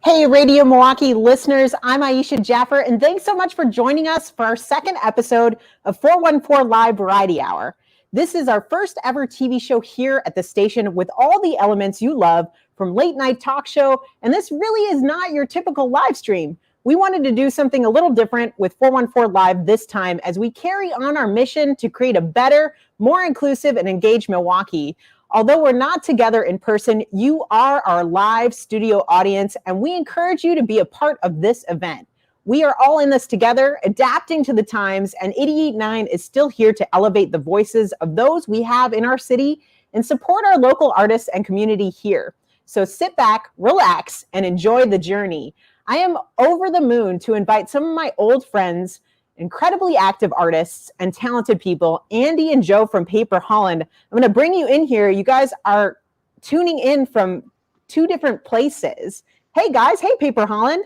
Hey, Radio Milwaukee listeners, I'm Aisha Jaffer, and thanks so much for joining us for our second episode of 414 Live Variety Hour. This is our first ever TV show here at the station with all the elements you love from late night talk show, and this really is not your typical live stream. We wanted to do something a little different with 414 Live this time as we carry on our mission to create a better, more inclusive, and engaged Milwaukee. Although we're not together in person, you are our live studio audience, and we encourage you to be a part of this event. We are all in this together, adapting to the times, and 88.9 is still here to elevate the voices of those we have in our city and support our local artists and community here. So sit back, relax, and enjoy the journey. I am over the moon to invite some of my old friends, incredibly active artists and talented people, Andy and Joe from Paper Holland. I'm going to bring you in here. You guys are tuning in from two different places. Hey guys, hey Paper Holland.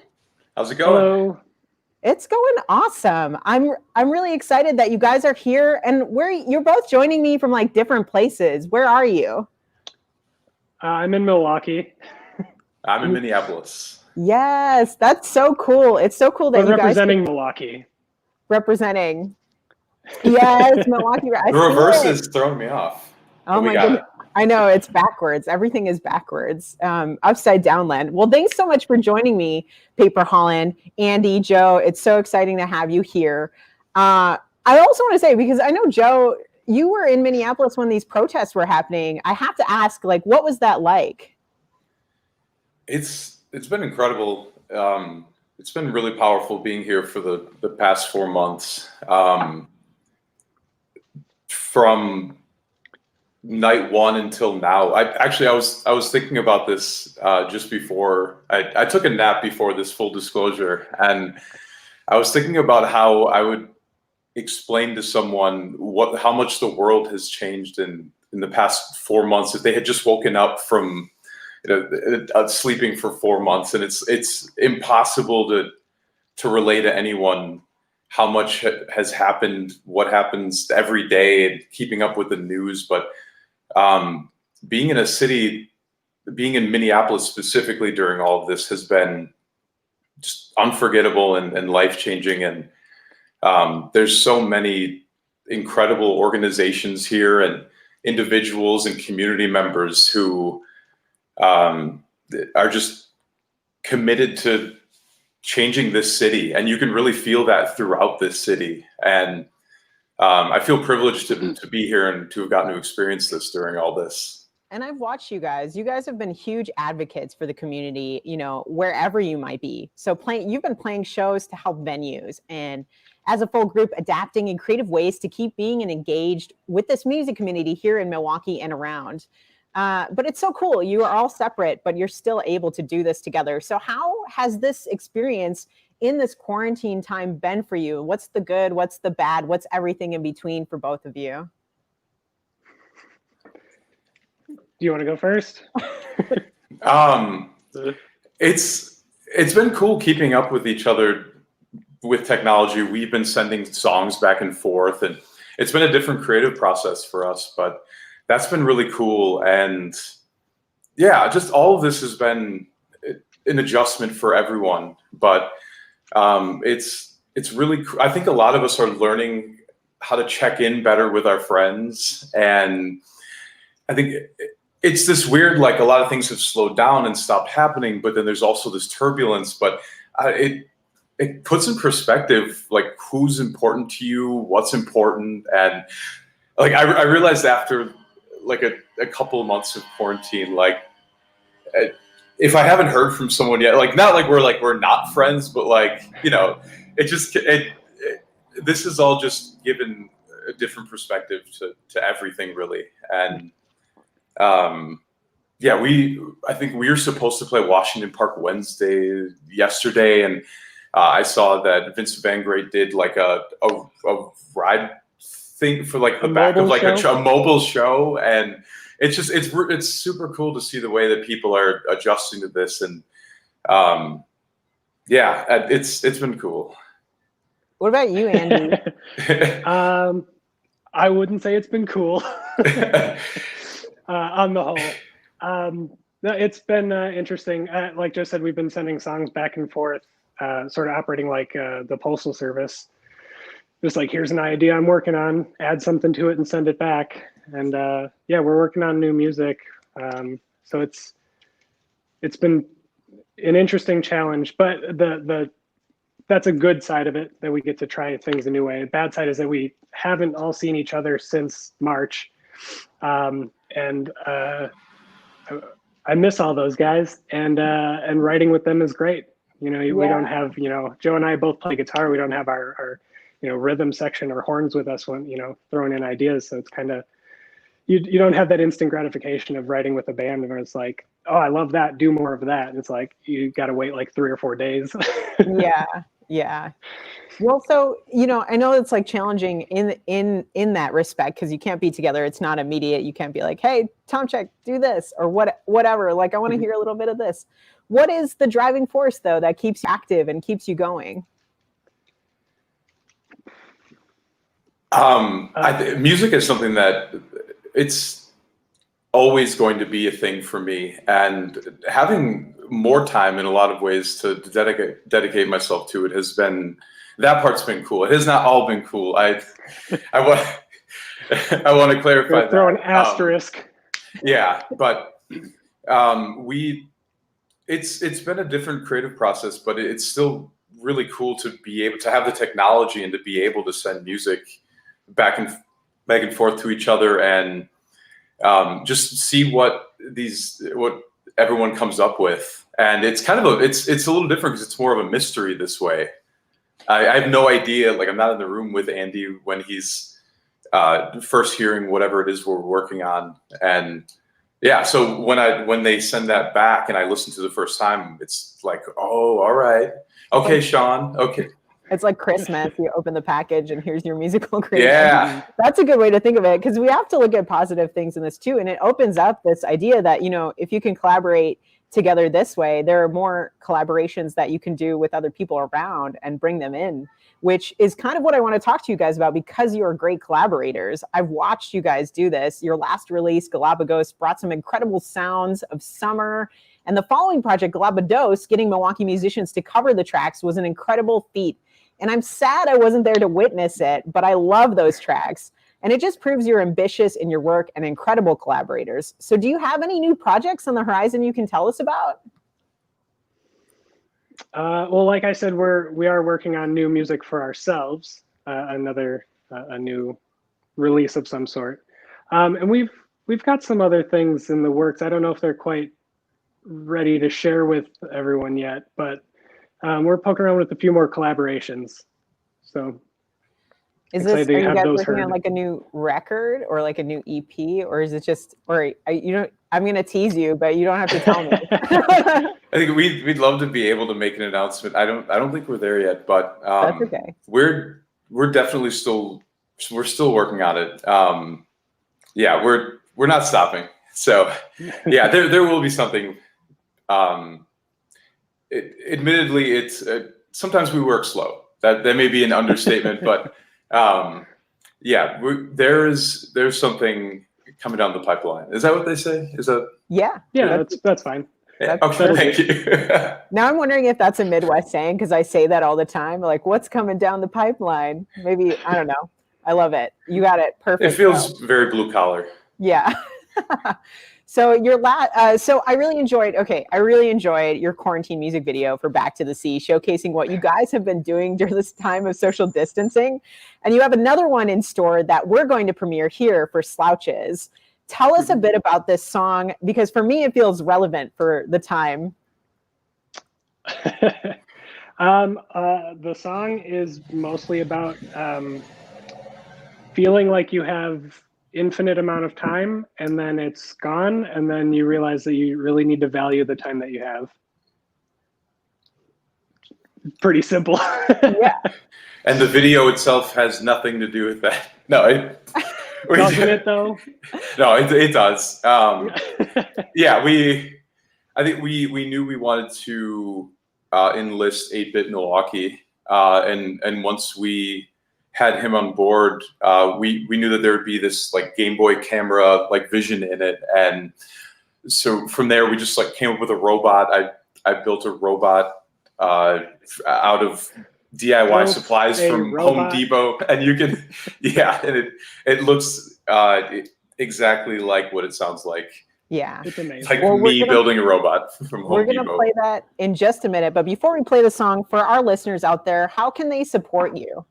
How's it going? Hello. It's going awesome. I'm really excited that you guys are here, and you're both joining me from like different places. Where are you? I'm in Milwaukee. I'm in Minneapolis. Yes, that's so cool. It's so cool that you guys representing Milwaukee. Representing. Yes, Milwaukee. The reverse is throwing me off. Oh my goodness. I know, it's backwards. Everything is backwards. Upside down land. Well, thanks so much for joining me, Paper Holland, Andy, Joe. It's so exciting to have you here. I also want to say, because I know, Joe, you were in Minneapolis when these protests were happening. I have to ask, like, what was that like? It's been incredible. It's been really powerful being here for the past 4 months. From night one until now. I was thinking about this just before I took a nap before this, full disclosure, and I was thinking about how I would explain to someone how much the world has changed in the past 4 months if they had just woken up from sleeping for 4 months. And it's impossible to relay to anyone how much has happened, what happens every day, and keeping up with the news. But being in a city, being in Minneapolis specifically during all of this has been just unforgettable and life-changing. And there's so many incredible organizations here and individuals and community members who are just committed to changing this city, and you can really feel that throughout this city. And I feel privileged to be here and to have gotten to experience this during all this. And I've watched you guys. You guys have been huge advocates for the community, wherever you might be. So you've been playing shows to help venues, and as a full group, adapting in creative ways to keep being engaged with this music community here in Milwaukee and around. But it's so cool. You are all separate, but you're still able to do this together. So how has this experience in this quarantine time been for you? What's the good? What's the bad? What's everything in between for both of you? Do you want to go first? It's been cool keeping up with each other with technology. We've been sending songs back and forth, and it's been a different creative process for us, but that's been really cool. And yeah, just all of this has been an adjustment for everyone. But it's really, I think a lot of us are learning how to check in better with our friends. And I think it's this weird, like, a lot of things have slowed down and stopped happening, but then there's also this turbulence. But it puts in perspective, like, who's important to you, what's important. And like, I realized after like a couple of months of quarantine, like, if I haven't heard from someone yet, like, not like we're not friends, but like, this is all just given a different perspective to everything, really. And yeah, I think we were supposed to play Washington Park Wednesday yesterday, and I saw that Vincent Van Gray did like a ride thing for like the back of like a mobile show, and it's super cool to see the way that people are adjusting to this. And yeah, it's been cool. What about you, Andy? I wouldn't say it's been cool on the whole. No, it's been interesting. Like Joe said, we've been sending songs back and forth, sort of operating like the postal service. Just like, here's an idea I'm working on, add something to it and send it back. And yeah, we're working on new music. So it's been an interesting challenge, but that's a good side of it, that we get to try things a new way. The bad side is that we haven't all seen each other since March. And I miss all those guys, and writing with them is great. We don't have, Joe and I both play guitar. We don't have our rhythm section or horns with us when, throwing in ideas. So it's kind of, you don't have that instant gratification of writing with a band where it's like, oh, I love that, do more of that. And it's like, you got to wait like 3 or 4 days. Yeah. Well, so, I know it's like challenging in that respect, because you can't be together. It's not immediate. You can't be like, hey, Tom check, do this or whatever. Like, I want to hear a little bit of this. What is the driving force though, that keeps you active and keeps you going? Music is something that it's always going to be a thing for me, and having more time in a lot of ways to dedicate myself to it has been, that part's been cool. It has not all been cool. I want to clarify that. Throw an asterisk. Yeah, but it's been a different creative process, but it's still really cool to be able to have the technology and to be able to send music back and forth to each other, and just see what everyone comes up with. And it's kind of it's a little different because it's more of a mystery this way. I have no idea, like I'm not in the room with Andy when he's first hearing whatever it is we're working on. And yeah, so when they send that back and I listen to the first time, it's like, oh, all right. Okay, Sean. Okay. It's like Christmas. You open the package and here's your musical creation. Yeah. That's a good way to think of it, because we have to look at positive things in this too. And it opens up this idea that, if you can collaborate together this way, there are more collaborations that you can do with other people around and bring them in, which is kind of what I want to talk to you guys about, because you're great collaborators. I've watched you guys do this. Your last release, Galapagos, brought some incredible sounds of summer. And the following project, Galapagos, getting Milwaukee musicians to cover the tracks was an incredible feat. And I'm sad I wasn't there to witness it, but I love those tracks. And it just proves you're ambitious in your work and incredible collaborators. So do you have any new projects on the horizon you can tell us about? Well, like I said, we are working on new music for ourselves, a new release of some sort. And we've got some other things in the works. I don't know if they're quite ready to share with everyone yet, but we're poking around with a few more collaborations. So are you guys working on like a new record or like a new EP, or is it just, I'm going to tease you, but you don't have to tell me. I think we'd love to be able to make an announcement. I don't think we're there yet, but that's okay. We're definitely still working on it. Yeah, we're not stopping. So yeah, there will be something. Admittedly, it's sometimes we work slow. That may be an understatement, but yeah, there's something coming down the pipeline. Is that what they say? Is that? Yeah, that's fine. Yeah, okay, thank you. Now I'm wondering if that's a Midwest saying, because I say that all the time. Like, what's coming down the pipeline? Maybe, I don't know. I love it. You got it perfect. It feels very blue collar. Yeah. So so I really enjoyed your quarantine music video for Back to the Sea, showcasing what you guys have been doing during this time of social distancing. And you have another one in store that we're going to premiere here for Slouches. Tell us a bit about this song, because for me, it feels relevant for the time. The song is mostly about feeling like you have infinite amount of time and then it's gone, and then you realize that you really need to value the time that you have. Pretty simple. Yeah. And the video itself has nothing to do with that. No, doesn't it though? No, it does. Yeah, I think we knew we wanted to enlist 8-Bit Milwaukee, and once we had him on board, we knew that there would be this like Game Boy camera like vision in it, and so from there, we just like came up with a robot. I built a robot out of DIY supplies from Home Depot, and you can, and it looks exactly like what it sounds like. Yeah, it's amazing. Like me building a robot from Home Depot. We're going to play that in just a minute, but before we play the song, for our listeners out there, how can they support you?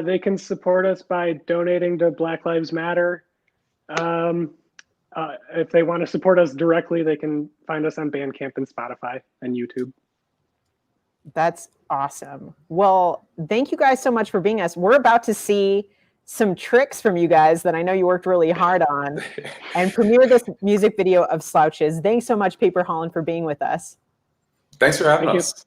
They can support us by donating to Black Lives Matter. If they want to support us directly, they can find us on Bandcamp and Spotify and YouTube. That's awesome. Well, thank you guys so much for being us. We're about to see some tricks from you guys that I know you worked really hard on and premiere this music video of Slouches. Thanks so much, Paper Holland, for being with us. Thanks for having us.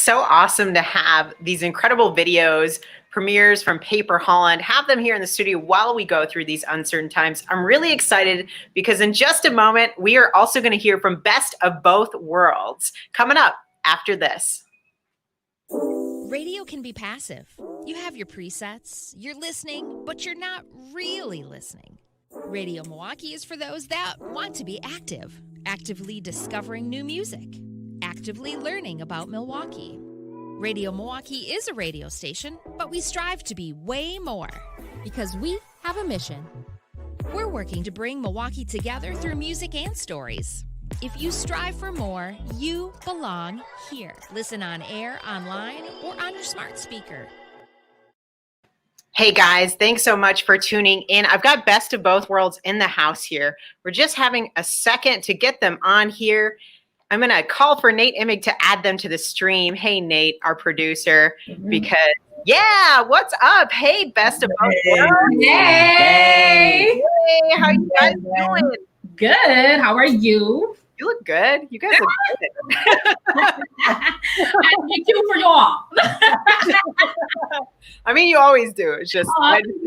so awesome to have these incredible videos, premieres from Paper Holland, have them here in the studio while we go through these uncertain times. I'm really excited because in just a moment, we are also going to hear from Best of Both Worlds coming up after this. Radio can be passive. You have your presets, you're listening, but you're not really listening. Radio Milwaukee is for those that want to be active, actively discovering new music, actively learning about Milwaukee. Radio Milwaukee is a radio station, but we strive to be way more because we have a mission. We're working to bring Milwaukee together through music and stories. If you strive for more, you belong here. Listen on air, online, or on your smart speaker. Hey guys, thanks so much for tuning in. I've got Best of Both Worlds in the house here. We're just having a second to get them on here. I'm going to call for Nate Immig to add them to the stream. Hey, Nate, our producer, because, yeah, what's up? Hey, Best of Both Worlds. Hey. Hey, how you guys doing? Good. How are you? You look good. You guys look good. Thank you for y'all. I mean, you always do. It's just, I just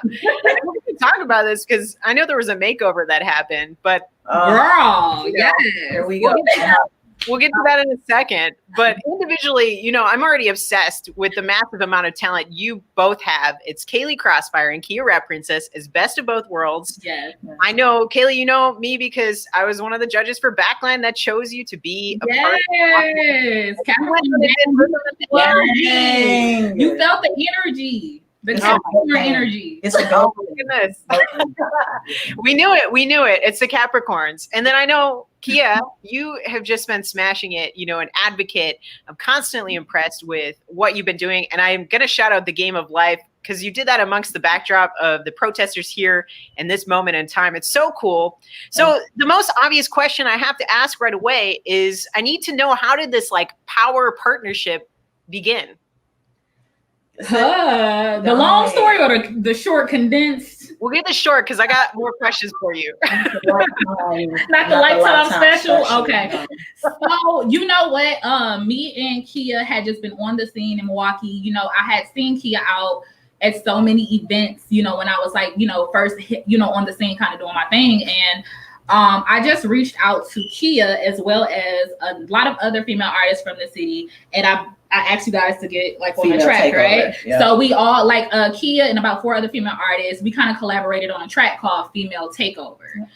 we can talk about this because I know there was a makeover that happened, but girl, yeah, there we go. We'll get to that in a second. But individually, you know, I'm already obsessed with the massive amount of talent you both have. It's Kaylee Crossfire and Kia Rap Princess as Best of Both Worlds. Yes. I know, Kaylee, you know me because I was one of the judges for Backline that chose you to be a part of yes. You felt the energy. The Capricorn energy. It's a go. Oh, goodness. We knew it. We knew it. It's the Capricorns. And then I know, Kia, you have just been smashing it, you know, an advocate. I'm constantly impressed with what you've been doing. And I'm going to shout out the Game of Life because you did that amongst the backdrop of the protesters here in this moment in time. It's so cool. So the most obvious question I have to ask right away is I need to know, how did this like power partnership begin? The long story or the short condensed? We'll get the short because I got more questions for you. Not the lifetime special. Okay. So you know what? Me and Kia had just been on the scene in Milwaukee. You know, I had seen Kia out at so many events, you know, when I was like, you know, first hit, you know, on the scene kind of doing my thing. And I just reached out to Kia as well as a lot of other female artists from the city. And I asked you guys to get like on the track, right? Yeah. So we all like Kia and about 4 other female artists, we kind of collaborated on a track called Female Takeover.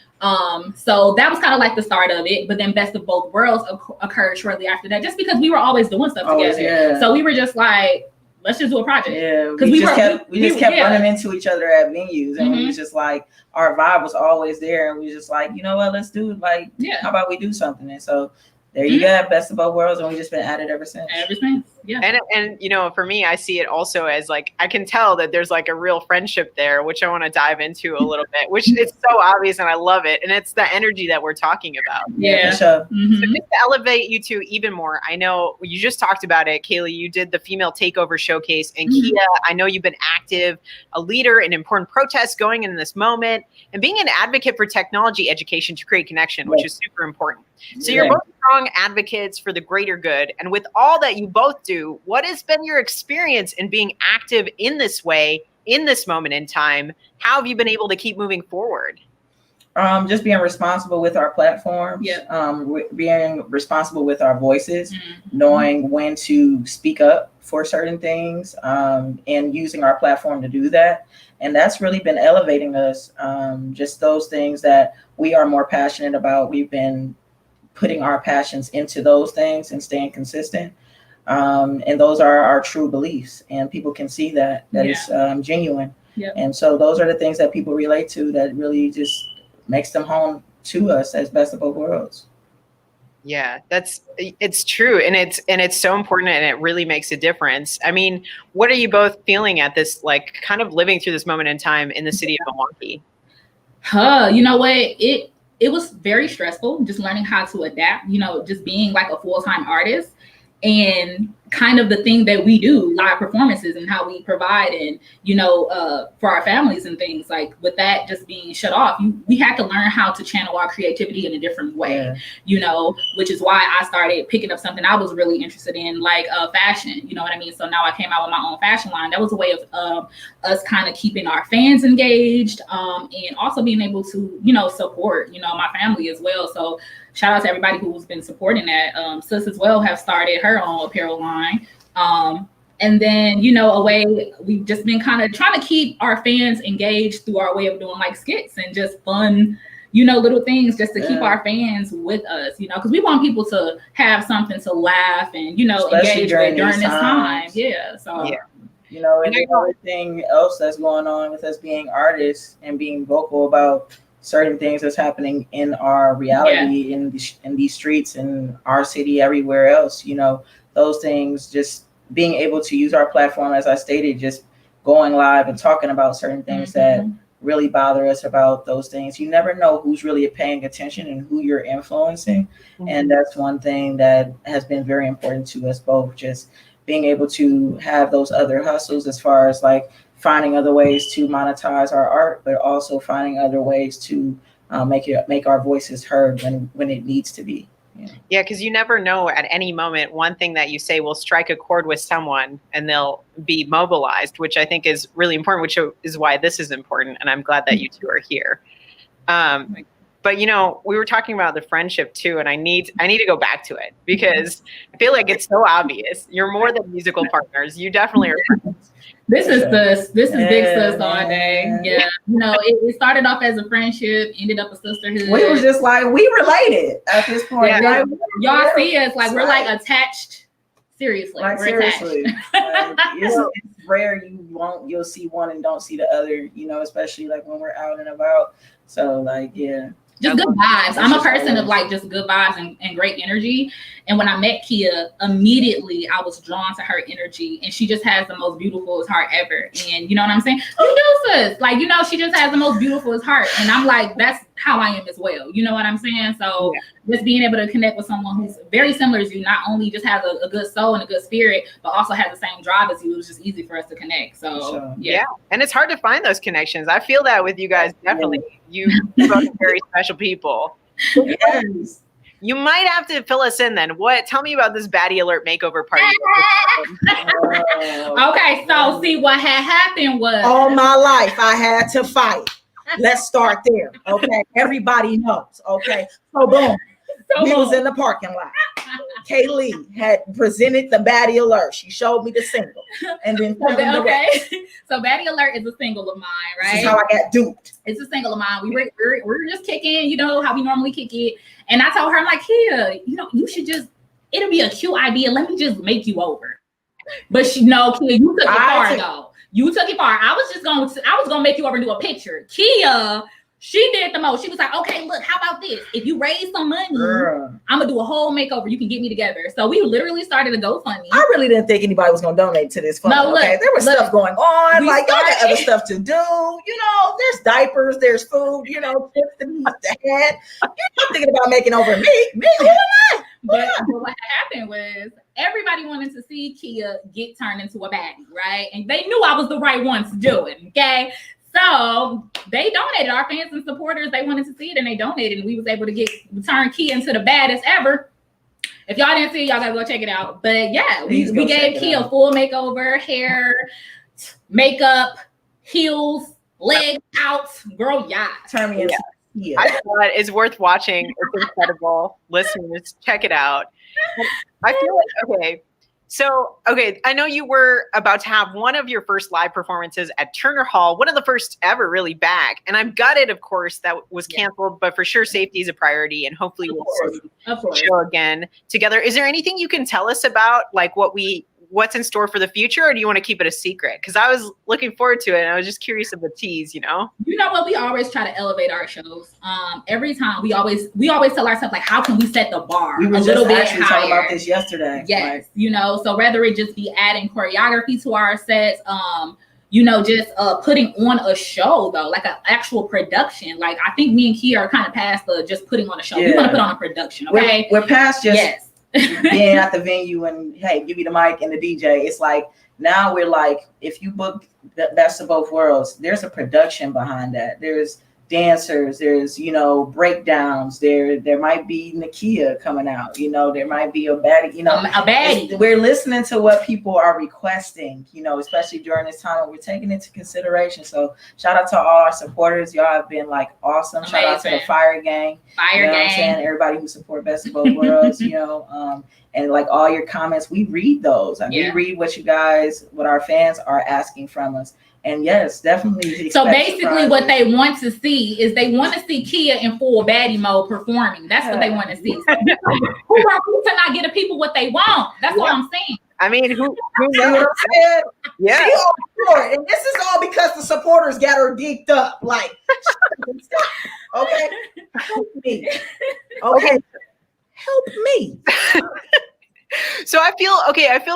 So that was kind of like the start of it, but then Best of Both Worlds occurred shortly after that, just because we were always doing stuff together. Yeah. So we were just like, let's just do a project. Yeah, because we just kept running into each other at venues, and we was just like, our vibe was always there, and we was just like, you know what, let's do like, how about we do something? And so there you go, Best of Both Worlds, and we just been at it ever since. Yeah. And you know, for me, I see it also as like, I can tell that there's like a real friendship there, which I want to dive into a little bit, which it's so obvious and I love it. And it's the energy that we're talking about. Yeah. So just to elevate you two even more, I know you just talked about it, Kaylee, you did the Female Takeover Showcase, and Kia, I know you've been active, a leader in important protests going in this moment, and being an advocate for technology education to create connection, which is super important. So you're both strong advocates for the greater good. And with all that you both do, what has been your experience in being active in this way, in this moment in time? How have you been able to keep moving forward? Just being responsible with our platforms, being responsible with our voices, knowing when to speak up for certain things, and using our platform to do that. And that's really been elevating us. Just those things that we are more passionate about. We've been putting our passions into those things and staying consistent. And those are our true beliefs, and people can see that it's genuine. And so those are the things that people relate to, that really just makes them home to us as Best of Both Worlds. Yeah, it's true. And it's so important, and it really makes a difference. I mean, what are you both feeling at this, like kind of living through this moment in time in the city of Milwaukee? You know what? It was very stressful, just learning how to adapt, you know, just being like a full-time artist and kind of the thing that we do, live performances, and how we provide and, you know, for our families and things. Like with that just being shut off, we had to learn how to channel our creativity in a different way, you know, which is why I started picking up something I was really interested in, like fashion, you know what I mean? So now I came out with my own fashion line. That was a way of us kind of keeping our fans engaged, and also being able to, you know, support, you know, my family as well. So shout out to everybody who's been supporting that. Sis as well have started her own apparel line. And then, you know, a way we've just been kind of trying to keep our fans engaged through our way of doing like skits and just fun, you know, little things just to keep our fans with us, you know, because we want people to have something to laugh and, you know, especially engage with during this time. Yeah. So, you know, and another thing else that's going on with us being artists and being vocal about certain things that's happening in our reality in these streets, in our city, everywhere else, you know, those things, just being able to use our platform, as I stated, just going live and talking about certain things that really bother us about those things. You never know who's really paying attention and who you're influencing. And that's one thing that has been very important to us both, just being able to have those other hustles as far as like finding other ways to monetize our art, but also finding other ways to make our voices heard when it needs to be. Yeah, because you never know at any moment, one thing that you say will strike a chord with someone and they'll be mobilized, which I think is really important, which is why this is important. And I'm glad that you two are here. But, you know, we were talking about the friendship too, and I need to go back to it because I feel like it's so obvious. You're more than musical partners. You definitely are friends. This is big sis all day. Yeah. You know, it started off as a friendship, ended up a sisterhood. We was just like, we related at this point. Yeah, y'all see us like we're like attached. Seriously. Like, we're seriously. attached. It's rare you'll see one and don't see the other, you know, especially like when we're out and about. So like, just good vibes. I'm a person of like just good vibes and great energy. And when I met Kia, immediately I was drawn to her energy, and she just has the most beautiful heart ever. And you know what I'm saying? You do, sis. Like, you know, she just has the most beautiful heart. And I'm like, that's how I am as well. You know what I'm saying? So just being able to connect with someone who's very similar to you, not only just has a good soul and a good spirit, but also has the same drive as you, it was just easy for us to connect. So yeah. And it's hard to find those connections. I feel that with you guys, definitely. You both are very special people. yes. You might have to fill us in then. Tell me about this Baddie Alert makeover party. Okay, so see what had happened was all my life I had to fight. Let's start there. Okay. Everybody knows. Okay. So boom. We was in the parking lot. Kaylee had presented the Baddie Alert. She showed me the single. And then so Baddie Alert is a single of mine, right? This is how I got duped. It's a single of mine. We were just kicking, you know, how we normally kick it. And I told her, I'm like, Kia, you know, you should just, it'll be a cute idea. Let me just make you over. But Kia, you took it far though. You took it far. I was gonna make you over and do a picture. Kia, she did the most. She was like, okay, look, how about this? If you raise some money, I'm gonna do a whole makeover. You can get me together. So we literally started a GoFundMe. I really didn't think anybody was gonna donate to this fund. No, look, okay, there was stuff going on. Like y'all got other stuff to do. You know, there's diapers, there's food. You know, chips to head. You're not thinking about making over me. Who am I? But what happened was everybody wanted to see Kia get turned into a baddie, right? And they knew I was the right one to do it. Okay. So they donated. Our fans and supporters, they wanted to see it and they donated, and we was able to turn Kia into the baddest ever. If y'all didn't see it, y'all gotta go check it out. But yeah, we gave Kia a full makeover, hair, makeup, heels, legs out. Girl, turn me into I thought it's worth watching. It's incredible. Listeners, check it out. I feel like I know you were about to have one of your first live performances at Turner Hall, one of the first ever really back. And I'm gutted, of course, that was canceled, but for sure safety is a priority, and hopefully we'll see the show again together. Is there anything you can tell us about like what's in store for the future, or do you want to keep it a secret? Because I was looking forward to it and I was just curious of the tease, you know? You know what? We always try to elevate our shows. Every time we always tell ourselves, like, how can we set the bar we were a little bit higher? Talking about this yesterday. Yes. Right? You know, so whether it just be adding choreography to our sets, you know, just putting on a show though, like an actual production. Like I think me and Kia are kind of past the just putting on a show. We want to put on a production, okay? We're past just being at the venue and hey, give you the mic and the DJ. It's like now we're like, if you book the Best of Both Worlds, there's a production behind that. There's dancers, there's, you know, breakdowns, there might be Nakia coming out, you know, there might be a baddie, you know, a baddie. We're listening to what people are requesting, you know, especially during this time, and we're taking into consideration. So shout out to all our supporters. Y'all have been like awesome. Amazing. Shout out to the Fire Gang. Fire you know Gang. What I'm saying? Everybody who support Best of Both Worlds, you know, and like all your comments, we read those. We read what our fans are asking from us. And yes, definitely. So basically what they want to see is they want to see Kia in full baddie mode performing. That's what they want to see. So who are we to not get the people what they want? That's what I'm saying. I mean, who knows what I'm saying? Yeah. She all for it. And this is all because the supporters got her geeked up. Like, okay, help me. Okay, help me. So I feel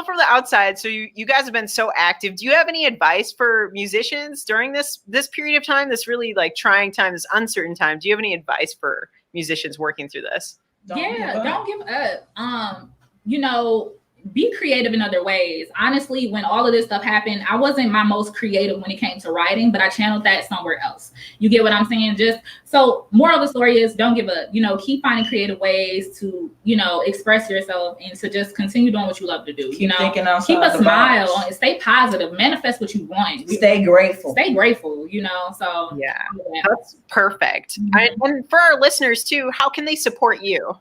from the outside. So you guys have been so active. Do you have any advice for musicians during this period of time, this really like trying time, this uncertain time? Do you have any advice for musicians working through this? Don't give up. You know, be creative in other ways. Honestly, when all of this stuff happened, I wasn't my most creative when it came to writing, but I channeled that somewhere else. You get what I'm saying? Just so moral of the story is don't give up. You know, keep finding creative ways to, you know, express yourself and to just continue doing what you love to do. Keep you know, keep a smile on it. Stay positive. Manifest what you want. Stay grateful. Stay grateful. You know, so yeah. That's perfect. And for our listeners too, how can they support you?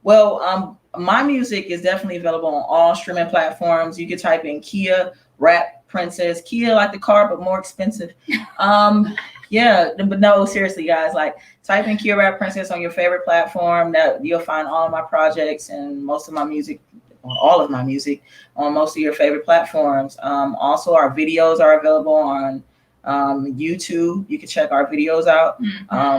Well, my music is definitely available on all streaming platforms. You can type in Kia Rap Princess. Kia like the car, but more expensive. Yeah, but no, seriously, guys, like type in Kia Rap Princess on your favorite platform. That you'll find all of my projects and most of my music, all of my music on most of your favorite platforms. Also, our videos are available on YouTube. You can check our videos out.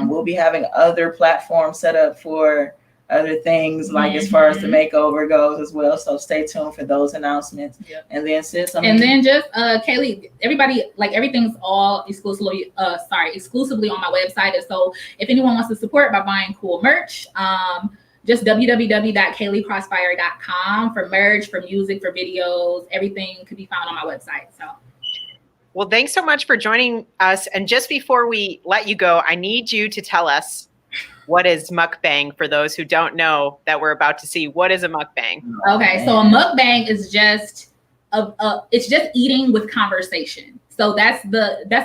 We'll be having other platforms set up for other things, like as far as the makeover goes as well. So stay tuned for those announcements. Yep. And then then just Kaylee, everybody, like everything's all exclusively on my website. And so if anyone wants to support by buying cool merch, just www.kayleecrossfire.com for merch, for music, for videos, everything could be found on my website. So well, thanks so much for joining us. And just before we let you go, I need you to tell us, what is mukbang for those who don't know that we're about to see? What is a mukbang? Okay, so a mukbang is just it's just eating with conversation. So that's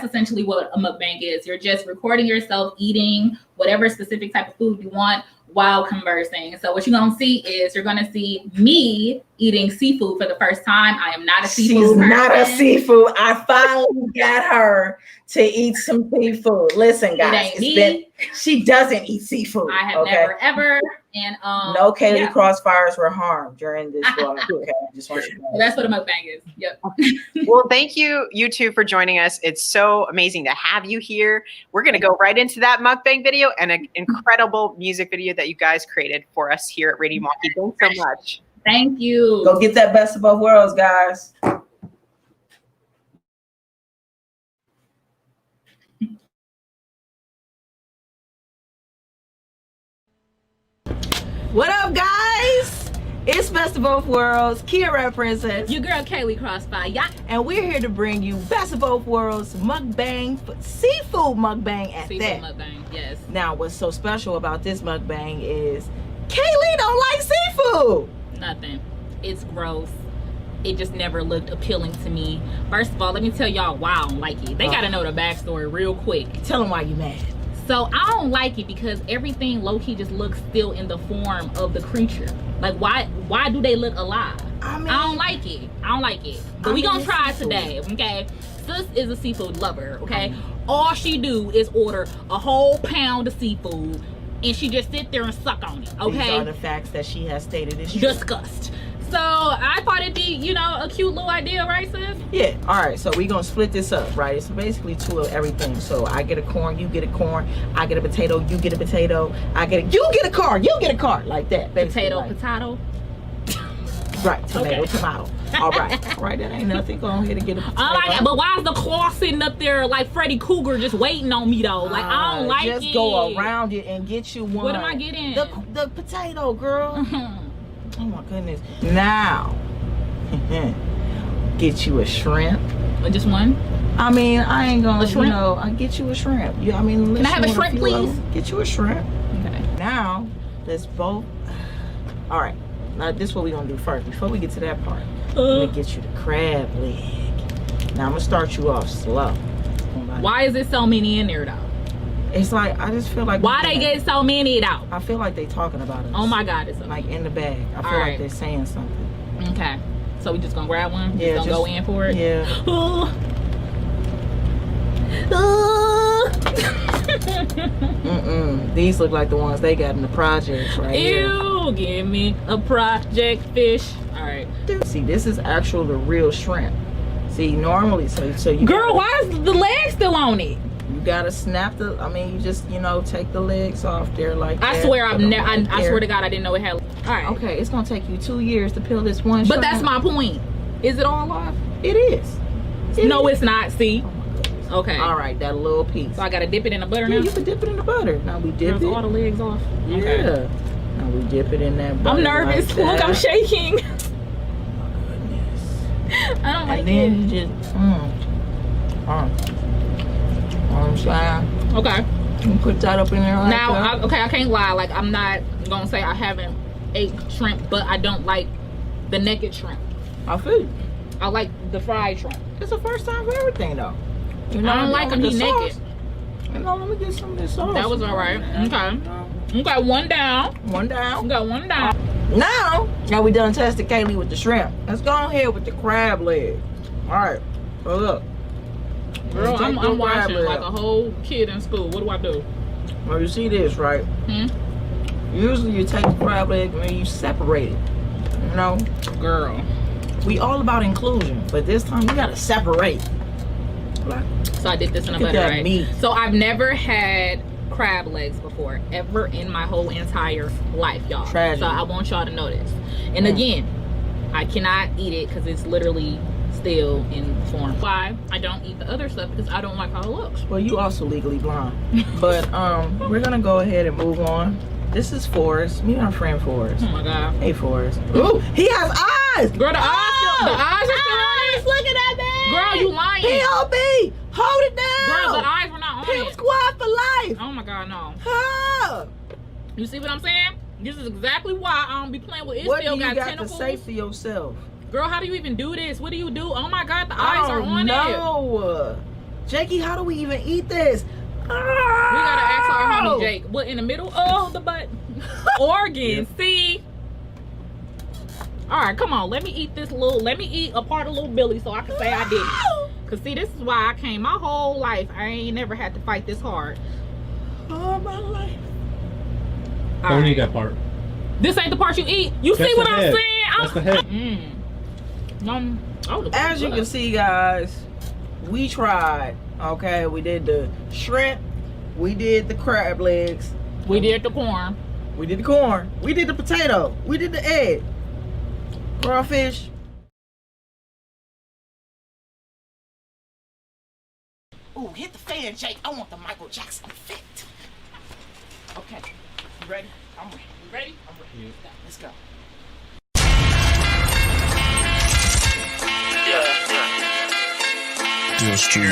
essentially what a mukbang is. You're just recording yourself eating whatever specific type of food you want while conversing. So what you're gonna see is you're gonna see me eating seafood for the first time. I am not a seafood. She's not a seafood. I finally got her to eat some seafood. Listen, guys, she doesn't eat seafood. I have never ever. And no Kaylee Crossfires were harmed during this vlog. Okay, I just want you to know. That's what a mukbang is. Yep. Well, thank you two for joining us. It's so amazing to have you here. We're gonna go right into that mukbang video and an incredible music video that you guys created for us here at Radio Milwaukee. Thanks so much. Thank you. Go get that Best of Both Worlds, guys. What up, guys? It's Best of Both Worlds, Kia Rap Princess. Your girl, Kaylee Crossfire. Yeah. And we're here to bring you Best of Both Worlds mukbang, seafood mukbang at seafood that. Mukbang, yes. Now, what's so special about this mukbang is Kaylee don't like seafood. Nothing. It's gross. It just never looked appealing to me. First of all, let me tell y'all why I don't like it. They got to know the backstory real quick. Tell them why you mad. So I don't like it because everything low-key just looks still in the form of the creature. Like why do they look alive? I don't like it. But we gonna try it today, okay? Sis is a seafood lover, okay? All she do is order a whole pound of seafood and she just sit there and suck on it, okay? These are the facts that she has stated is true. Disgust. So I thought it'd be, you know, a cute little idea, right, sis? Yeah. All right. So we're gonna split this up, right? It's basically two of everything. So I get a corn, you get a corn. I get a potato, you get a potato. You get a car, you get a car, like that. Potato, potato. Right. Tomato, tomato. All right. All right. That ain't nothing. Go ahead and get a potato. All right. But why is the claw sitting up there like Freddy Krueger just waiting on me though? Like I don't like it. Just go around it and get you one. What am I getting? The potato, girl. Oh my goodness. Now, get you a shrimp. Just one? I mean, I ain't gonna, I get you a shrimp. Yeah, I mean, can I have a shrimp, please? Get you a shrimp. Okay. Now, let's both. All right. Now, this is what we're gonna do first. Before we get to that part, let me get you the crab leg. Now, I'm gonna start you off slow. Why is there so many in there, though? It's like, I just feel like. Why they get so many, though? I feel like they talking about us. Oh my God, it's like in the bag. I feel like they're saying something. Okay. So we just gonna grab one? Yeah. Just gonna go in for it? Yeah. These look like the ones they got in the projects right here. Ew, give me a project fish. All right. See, this is actual the real shrimp. See, normally, so you. Girl, why is the leg still on it? You gotta snap the. I mean, you just take the legs off there like. I that, swear I swear to God I didn't know it had. All right. Okay, it's gonna take you 2 years to peel this one. But that's my point. Is it all off? It is. It's not. See. Okay. All right, that little piece. So I gotta dip it in the butter now. Yeah, you can dip it in the butter. Now we dip it. All the legs off. Yeah. Okay. Now we dip it in that butter. I'm nervous. Like Look, I'm shaking. Oh my goodness. I don't like and then it. you just I'm saying. Okay. You put that up in there like now, that. I can't lie. Like, I'm not gonna say I haven't ate shrimp, but I don't like the naked shrimp. I feel you. I like the fried shrimp. It's the first time for everything, though. I don't like them naked. Let me get some of this sauce. That was all right. Okay. Okay, one down. One down. We got one down. Now we done tested Kaylee with the shrimp. Let's go ahead with the crab leg. All right. So look. Girl, I'm watching like a whole kid in school. What do I do? Well, you see this, right? Usually you take the crab leg and you separate it. You know? Girl. We all about inclusion, but this time we gotta separate. So I did this in a butter, right? Meat. So I've never had crab legs before, ever in my whole entire life, y'all. Tragedy. So I want y'all to know this. And again, I cannot eat it because it's literally still in form. Why? I don't eat the other stuff because I don't like how it looks. Well, you also legally blind. But we're gonna go ahead and move on. This is Forrest. Meet our friend Forrest. Oh my God. Hey, Forrest. Ooh, he has eyes. Girl, the eyes are still on it. Look at that, man. Girl, you lying. PLB, hold it down. Girl, the eyes were not on Pimp it. Squad for life. Oh my God, no. Huh. You see what I'm saying? This is exactly why I don't be playing with it. What still do you got tentacles. to say for yourself? Girl, how do you even do this? What do you do? Oh my God, the eyes are on it. No. Jakey, how do we even eat this? We gotta ask our homie Jake. What, in the middle? Oh, the butt. Organs. See? All right, come on. Let me eat a part of little Billy so I can say I did it. Cause see, this is why I came my whole life. I ain't never had to fight this hard. All my life. Don't eat that part. This ain't the part you eat. You see what I'm saying? That's the head. As you can see, guys, we tried. Okay, we did the shrimp. We did the crab legs. We did the corn. We did the corn. We did the potato. We did the egg. Crawfish. Ooh, hit the fan, Jake. I want the Michael Jackson effect. Okay, you ready? I'm ready. You ready? I'm ready. Yeah. Let's go. Your street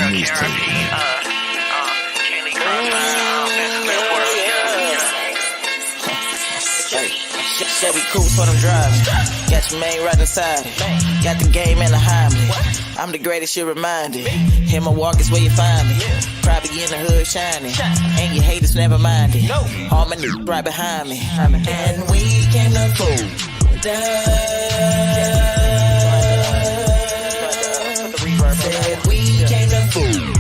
Chevy Coupe for them driving. Got your main right inside it. Got the game in the Heimlich. I'm the greatest, you reminded. Hit my walk is where you find me. Probably in the hood shining. And your haters never mind it. All my niggas right behind me. And we came to fool. Said we came to fool.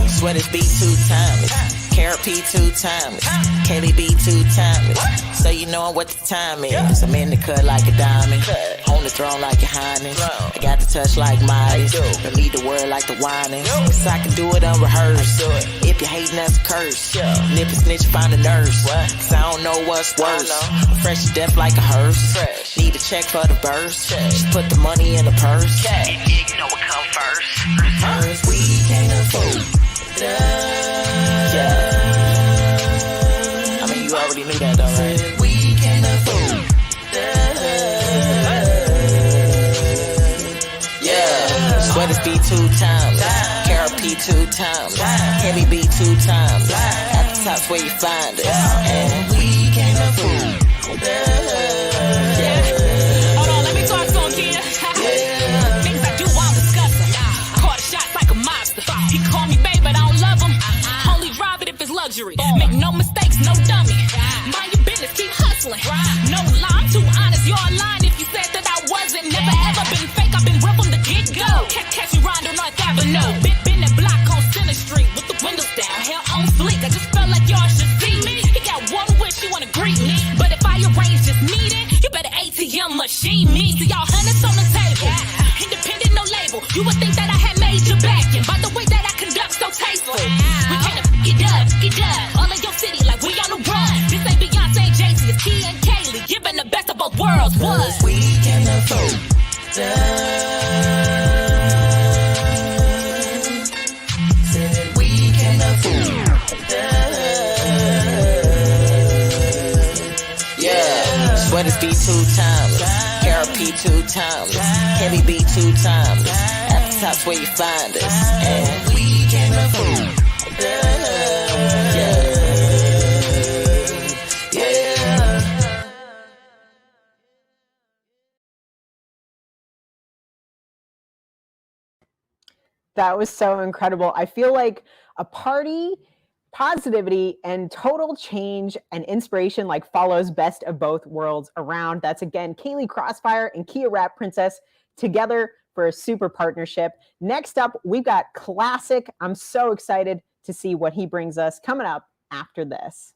Sweaters be 2 timeless. Carrot P 2 timeless. Kaylee B 2 timeless. So you know what the time is. I'm in the cut like a diamond. On the throne like your highness. I got the touch like Midas. Don't need the word like the whining. Cause I can do it unrehearsed. If you hating, that's a curse. Nip and snitch, find a nurse. Cause I don't know what's worse. I'm fresh to death like a hearse. Need a check for the burst. Just put the money in the purse. You know what come first. First we came to fool. 2 times. Carol P 2 times. Heavy B 2 times. At the top's where you find us. And we came to fool. Hold on, let me talk to him, Kia. Things I do, I'll discuss them. Caught a shot like a mobster. He call me babe, but I don't love him. Only drive it if it's luxury. Make no mistakes, no dummy. Mind your business, keep hustling. No lie, I'm too honest. You're lying if you said that I wasn't. Never ever been fake, I've been real from the get-go. Catch me riding on North Avenue. Been that block on Center Street with the windows down. Hell on fleek, I just felt like y'all should see me. He got one wish, he wanna greet me. But if I arrange this meeting, you better ATM machine me. See y'all hundreds on the table. Independent, no label. You would think that I had made your back. And by the way that I conduct so tasteful. We came to it up. All in your city like we on the run. This ain't Beyonce and Jay-Z, it's Kia and Kaylee. Giving the best of both worlds. Was we can afford said we can afford yeah. Sweaters be 2 times. Carol P 2 times. Heavy B 2 times. At the top's where you find us. And we can afford yeah. That was so incredible. I feel like a party, positivity, and total change and inspiration like follows best of both worlds around. That's again Kaylee Crossfire and Kia Rap Princess together for a super partnership. Next up, we've got Klassik. I'm so excited to see what he brings us coming up after this.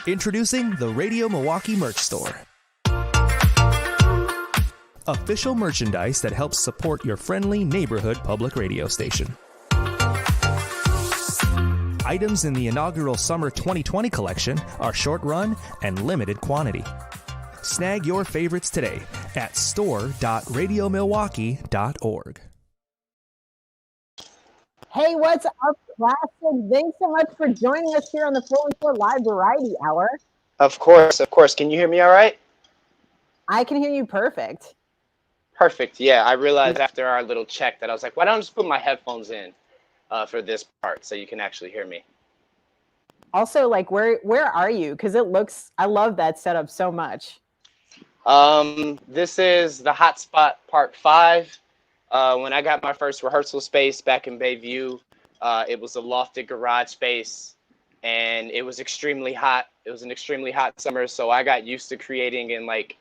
Introducing the Radio Milwaukee Merch Store. Official merchandise that helps support your friendly neighborhood public radio station. Items in the inaugural Summer 2020 collection are short run and limited quantity. Snag your favorites today at store.radiomilwaukee.org. Hey, what's up, Klassik? Thanks so much for joining us here on the 414 Live Variety Hour. Of course. Can you hear me all right? I can hear you perfect. Perfect. Yeah, I realized after our little check that I was like, why don't I just put my headphones in for this part so you can actually hear me? Also, like, where are you? Because I love that setup so much. This is the Hotspot Part 5. When I got my first rehearsal space back in Bayview, it was a lofted garage space, and it was extremely hot. It was an extremely hot summer, so I got used to creating in like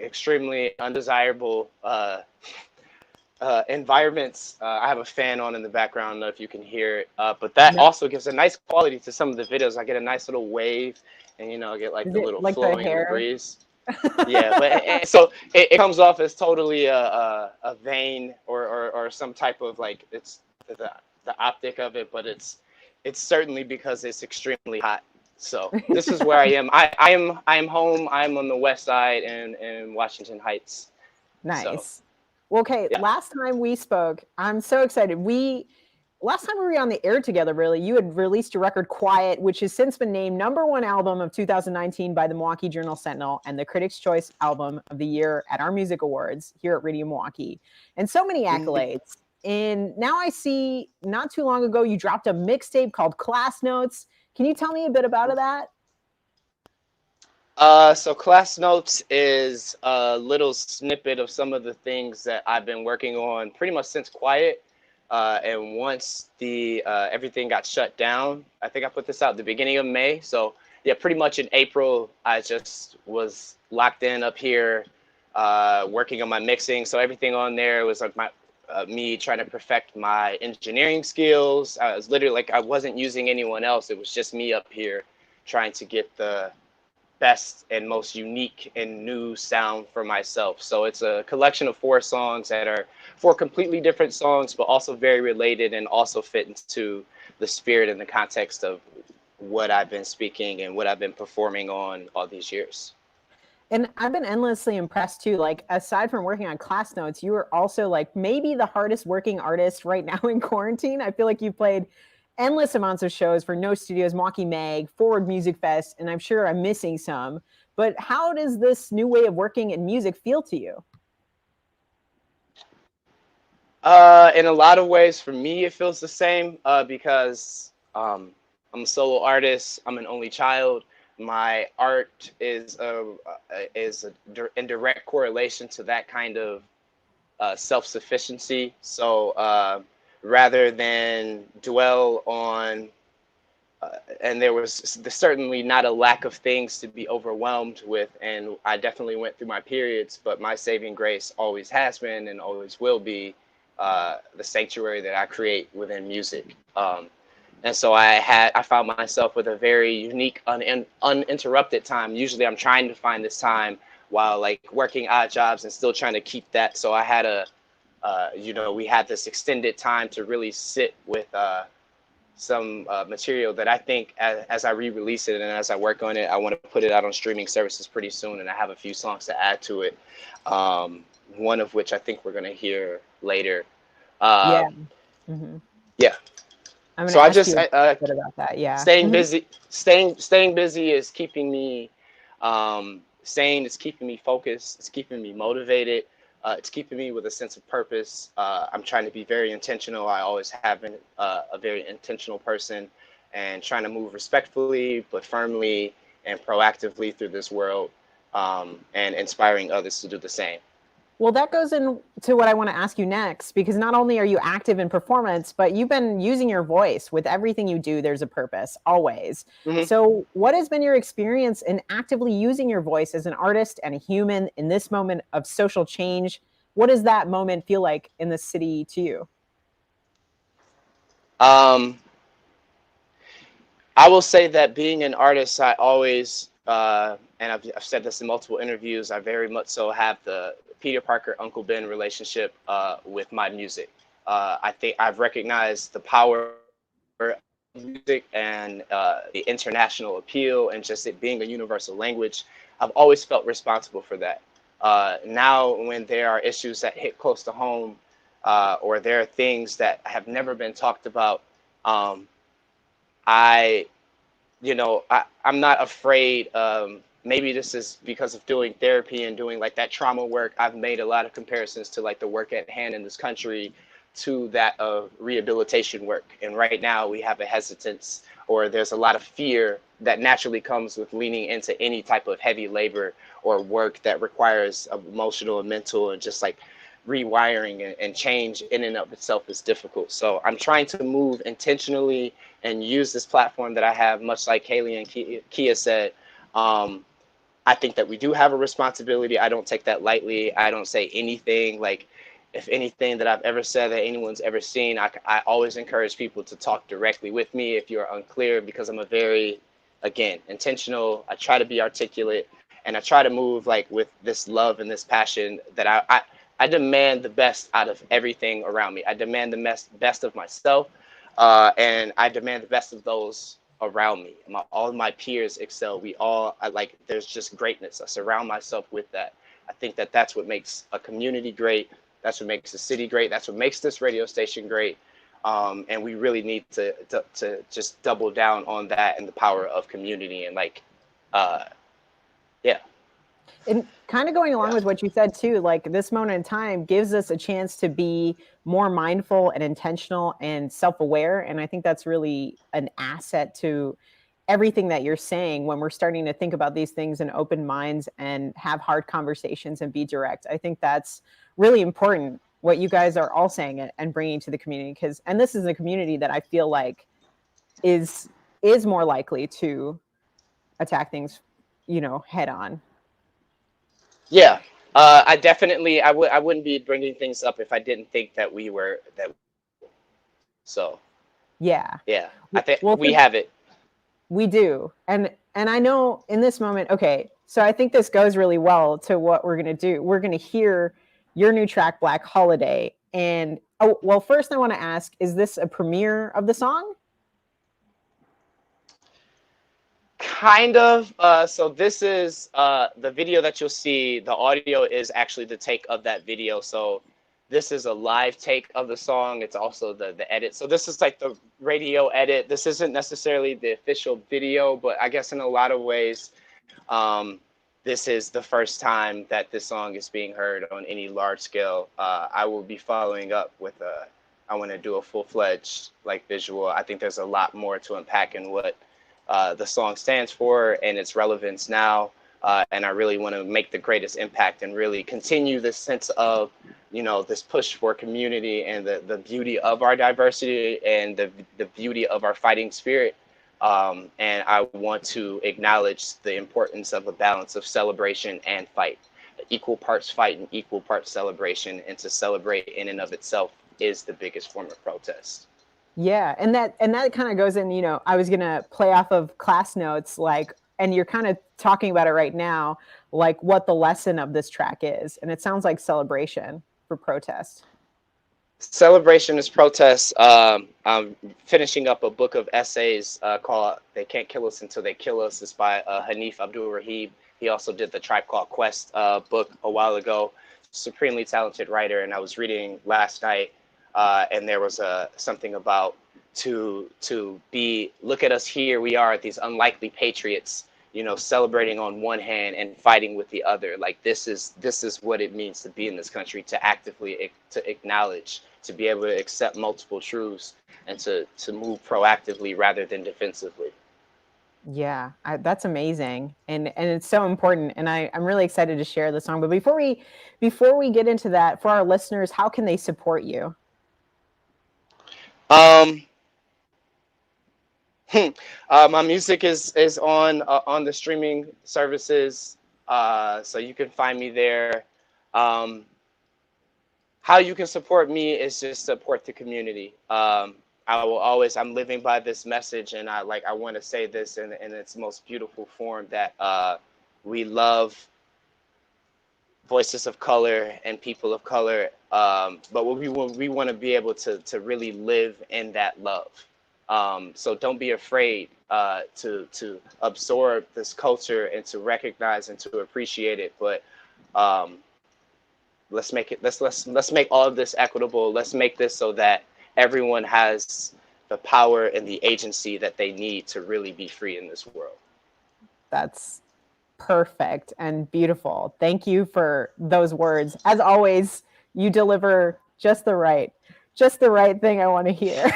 extremely undesirable environments. I have a fan on in the background. I don't know if you can hear it, but that also gives a nice quality to some of the videos. I get a nice little wave, and I get like the little like flowing the breeze. Yeah, but so it comes off as totally a vein or some type of like it's the optic of it, but it's certainly because it's extremely hot. So this is where I am. I am home. I'm on the west side in Washington Heights. Nice. So, well, okay. yeah. Last time we spoke, I'm so excited. Last time we were on the air together, really, you had released your record Quiet, which has since been named #1 album of 2019 by the Milwaukee Journal-Sentinel and the Critics' Choice Album of the Year at our Music Awards here at Radio Milwaukee. And so many accolades. And now I see not too long ago, you dropped a mixtape called Class Notes. Can you tell me a bit about that? So Class Notes is a little snippet of some of the things that I've been working on pretty much since Quiet. And once the everything got shut down, I think I put this out at the beginning of May. So yeah, pretty much in April, I just was locked in up here, working on my mixing. So everything on there was like me trying to perfect my engineering skills. I was literally like, I wasn't using anyone else. It was just me up here trying to get the best and most unique and new sound for myself. So it's a collection of 4 songs that are 4 completely different songs, but also very related and also fit into the spirit and the context of what I've been speaking and what I've been performing on all these years. And I've been endlessly impressed too. Like, aside from working on Class Notes, you are also like maybe the hardest working artist right now in quarantine. I feel like you've played endless amounts of shows for No Studios, Milwaukee Mag, Forward Music Fest, and I'm sure I'm missing some. But how does this new way of working in music feel to you? In a lot of ways, for me, it feels the same because I'm a solo artist. I'm an only child. My art is in direct correlation to that kind of self-sufficiency. So rather than dwell on, and there was certainly not a lack of things to be overwhelmed with, and I definitely went through my periods, but my saving grace always has been and always will be the sanctuary that I create within music. And so I found myself with a very unique, uninterrupted time. Usually I'm trying to find this time while like working odd jobs and still trying to keep that. So I had we had this extended time to really sit with some material that I think as I re-release it and as I work on it, I want to put it out on streaming services pretty soon. And I have a few songs to add to it. One of which I think we're going to hear later. Yeah. I'm so I just a bit about that. Yeah. Staying busy. Staying busy is keeping me sane. It's keeping me focused. It's keeping me motivated. It's keeping me with a sense of purpose. I'm trying to be very intentional. I always have been a very intentional person, and trying to move respectfully but firmly and proactively through this world, and inspiring others to do the same. Well, that goes into what I want to ask you next, because not only are you active in performance, but you've been using your voice. With everything you do, there's a purpose, always. So what has been your experience in actively using your voice as an artist and a human in this moment of social change? What does that moment feel like in the city to you? I will say that being an artist, I always, and I've said this in multiple interviews, I very much so have the Peter Parker, Uncle Ben relationship with my music. I think I've recognized the power of music and the international appeal and just it being a universal language. I've always felt responsible for that. Now, when there are issues that hit close to home, or there are things that have never been talked about, I'm not afraid. Maybe this is because of doing therapy and doing like that trauma work. I've made a lot of comparisons to like the work at hand in this country to that of rehabilitation work. And right now we have a hesitance, or there's a lot of fear that naturally comes with leaning into any type of heavy labor or work that requires emotional and mental and just like rewiring, and change in and of itself is difficult. So I'm trying to move intentionally and use this platform that I have, much like Kaylee and Kia said. I think that we do have a responsibility. I don't take that lightly. I don't say anything like, if anything that I've ever said that anyone's ever seen, I always encourage people to talk directly with me if you're unclear, because I'm a very, again, intentional. I try to be articulate, and I try to move like with this love and this passion that I demand the best out of everything around me. I demand the best of myself, and I demand the best of those around me. All of my peers excel. There's just greatness. I surround myself with that. I think that that's what makes a community great. That's what makes the city great. That's what makes this radio station great. And we really need to just double down on that and the power of community and And kind of going along with what you said too, like this moment in time gives us a chance to be more mindful and intentional and self-aware. And I think that's really an asset to everything that you're saying when we're starting to think about these things in open minds and have hard conversations and be direct. I think that's really important, what you guys are all saying and bringing to the community, and this is a community that I feel like is more likely to attack things, head on. Yeah, I definitely, I wouldn't be bringing things up if I didn't think that we were that. So. Yeah. I think we have it. We do, and I know in this moment. Okay, so I think this goes really well to what we're gonna do. We're gonna hear your new track, Black Holiday, and first I want to ask: is this a premiere of the song? Kind of. So this is the video that you'll see. The audio is actually the take of that video. So this is a live take of the song. It's also the edit. So this is like the radio edit. This isn't necessarily the official video, but I guess in a lot of ways, this is the first time that this song is being heard on any large scale. I will be following up with I want to do a full-fledged like visual. I think there's a lot more to unpack in what the song stands for and its relevance now. And I really want to make the greatest impact and really continue this sense of, you know, this push for community and the beauty of our diversity and the beauty of our fighting spirit. And I want to acknowledge the importance of a balance of celebration and fight, equal parts fight and equal parts celebration, and to celebrate in and of itself is the biggest form of protest. Yeah, and that kind of goes in, you know, I was gonna play off of class notes, like, and you're kind of talking about it right now, like what the lesson of this track is, and it sounds like celebration for protest. Celebration is protest. I'm finishing up a book of essays called "They Can't Kill Us Until They Kill Us." It's by Hanif Abdul Rahib. He also did the Tribe Called Quest book a while ago. Supremely talented writer, and I was reading last night, and there was something about to be, look at us here, we are these unlikely patriots, you know, celebrating on one hand and fighting with the other. Like this is what it means to be in this country, to actively to acknowledge, to be able to accept multiple truths, and to move proactively rather than defensively. Yeah, that's amazing, and it's so important, and I'm really excited to share the song. But before we get into that, for our listeners, how can they support you? My music is on the streaming services, so you can find me there. How you can support me is just support the community. I will always, I'm living by this message, and I want to say this in its most beautiful form, that we love voices of color and people of color, but we want to be able to really live in that love. So don't be afraid to absorb this culture and to recognize and to appreciate it. But let's make all of this equitable. Let's make this so that everyone has the power and the agency that they need to really be free in this world. That's perfect and beautiful. Thank you for those words. As always, you deliver just the right thing I want to hear.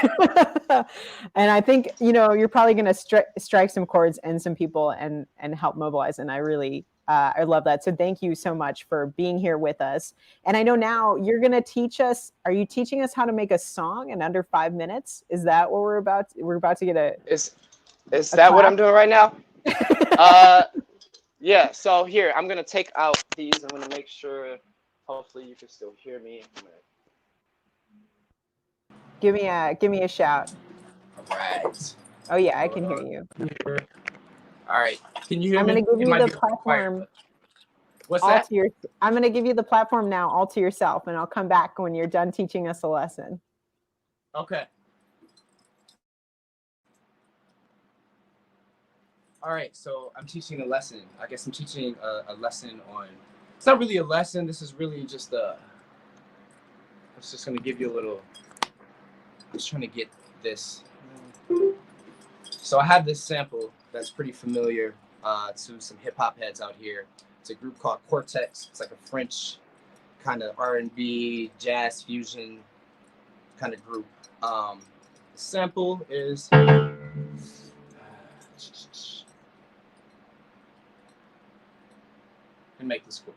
And I think, you know, you're probably going to strike some chords and some people and help mobilize. And I really, I love that. So thank you so much for being here with us. And I know now you're going to teach us, are you teaching us how to make a song in under 5 minutes? Is that what we're about to get Is that what I'm doing right now? Yeah, so here, I'm going to take out these. I'm going to make sure, hopefully you can still hear me. Give me a shout. All right. Oh yeah, I can hear you. All right. Can you hear me? I'm going to give you the platform. What's that? I'm going to give you the platform now all to yourself, and I'll come back when you're done teaching us a lesson. Okay. All right, so I'm teaching a lesson. I guess I'm teaching a lesson on, it's not really a lesson. This is really just I'm just going to give you a little, I'm just trying to get this. So I have this sample that's pretty familiar to some hip hop heads out here. It's a group called Cortex. It's like a French kind of R&B, jazz fusion kind of group. The sample is, and make this quick.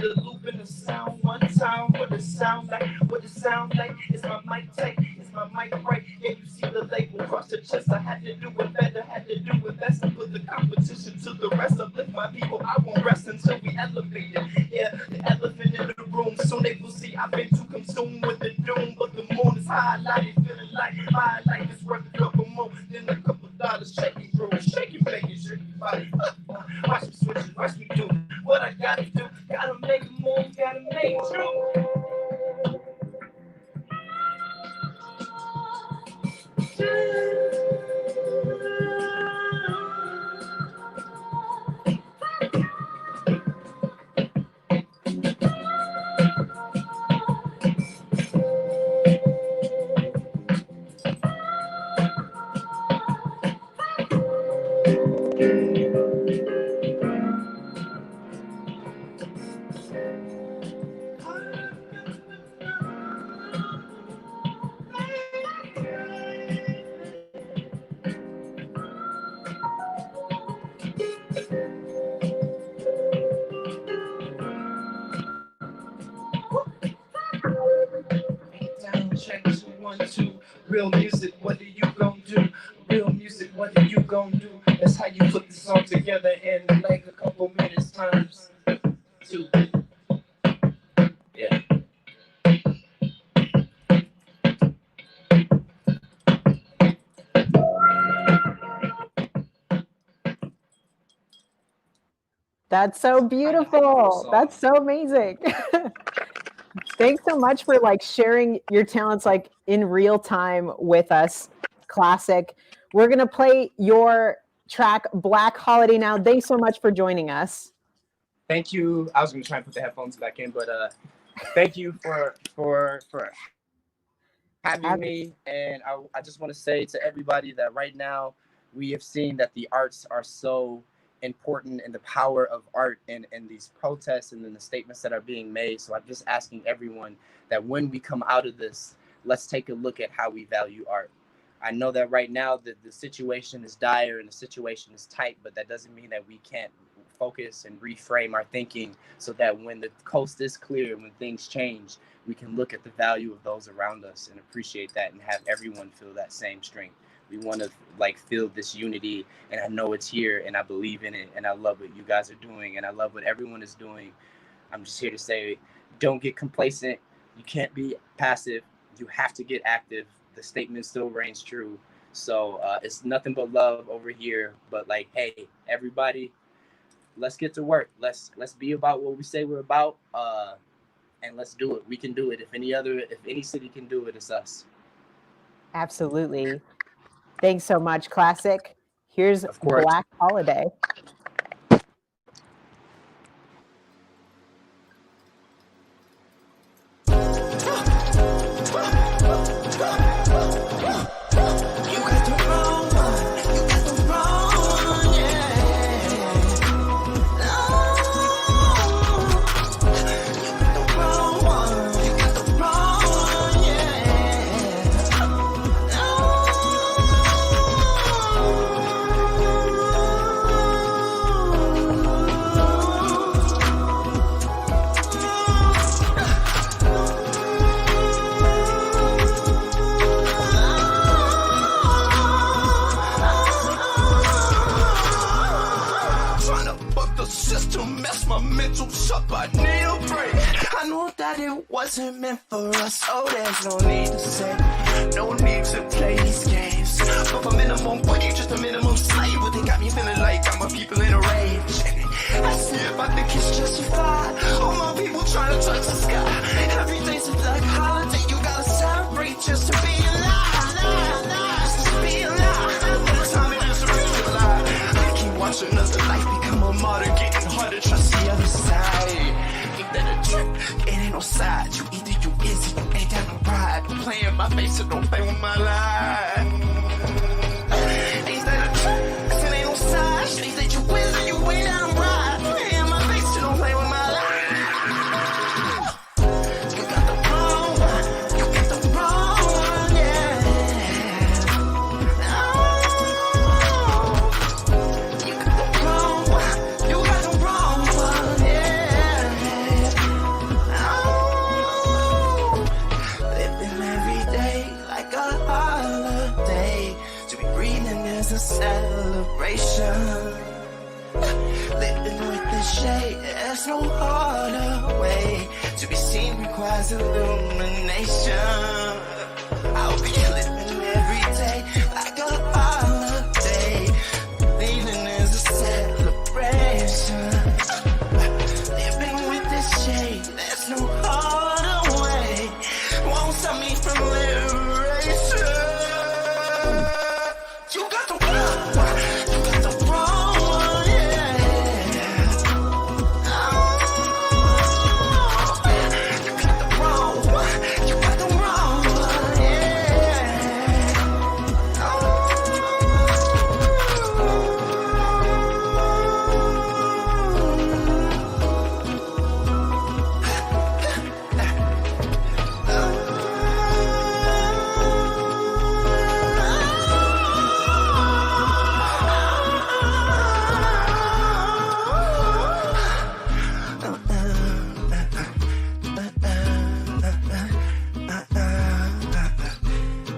the loop in the sound one time. What it sound like? What it sound like? Is my mic tight? Is my mic right? Yeah, you see the label across the chest. I had to do it better, had to do it best. And put the competition to the rest. Uplift my people, I won't rest until we elevate it. Yeah, the elephant in the room. Soon they will see I've been too consumed with the doom. But the moon is highlighted, feeling like my life is worth a couple more than a couple dollars. Shaking through it, shaking, making sure you body. Watch me switch it, watch me do what I gotta do. Gotta make a move, gotta make it true. Check 2 1 2. Real music, what are you gonna do? Real music, what are you gonna do? That's how you put the song together in like a couple minutes times 2. Yeah. That's so beautiful. That's so amazing. Thanks so much for like sharing your talents like in real time with us, Klassik. We're gonna play your track Black Holiday now. Thanks so much for joining us. Thank you. I was gonna try and put the headphones back in, but thank you for having me. And I just want to say to everybody that right now we have seen that the arts are so important and the power of art and these protests and then the statements that are being made. So I'm just asking everyone that when we come out of this, let's take a look at how we value art. I know that right now the situation is dire and the situation is tight, but that doesn't mean that we can't focus and reframe our thinking so that when the coast is clear, when things change, we can look at the value of those around us and appreciate that and have everyone feel that same strength. We want to like feel this unity, and I know it's here and I believe in it, and I love what you guys are doing and I love what everyone is doing. I'm just here to say, don't get complacent. You can't be passive. You have to get active. The statement still reigns true. So it's nothing but love over here. But like, hey, everybody, let's get to work. Let's be about what we say we're about, and let's do it. We can do it. If any city can do it, it's us. Absolutely. Thanks so much, Klassik. Here's Black Holiday. Wasn't meant for us, oh there's no need to say, no need to play these games. But for minimum, boy, you just a minimum slave. But they got me feeling like I'm a people in a rage. I see if I think it's justified. All my people trying to touch the sky. Every day's a black holiday, you gotta celebrate just to be alive. Just to be alive. The time it is to realize. I keep watching us, the life become a martyr, getting harder, trust the other side. Ain't that a trick? It ain't no side. You either you is, you ain't got no pride. Don't play in my face, so don't play with my life. Ain't that a trick? 'Cause it ain't no side. Ain't that you is, or you ain't got no pride. Play in my face, so don't play with my life. You got the wrong one. You got the wrong one, yeah. Oh, you got the wrong one. You got the wrong one, yeah. harder way. To be seen requires illumination. I'll be living every day like a holiday. Leaving is a celebration. Living with this shade, there's no harder way. Won't stop me from liberation. You got the wrong one, you got the wrong one, yeah. You got the wrong one, you got the wrong one, yeah.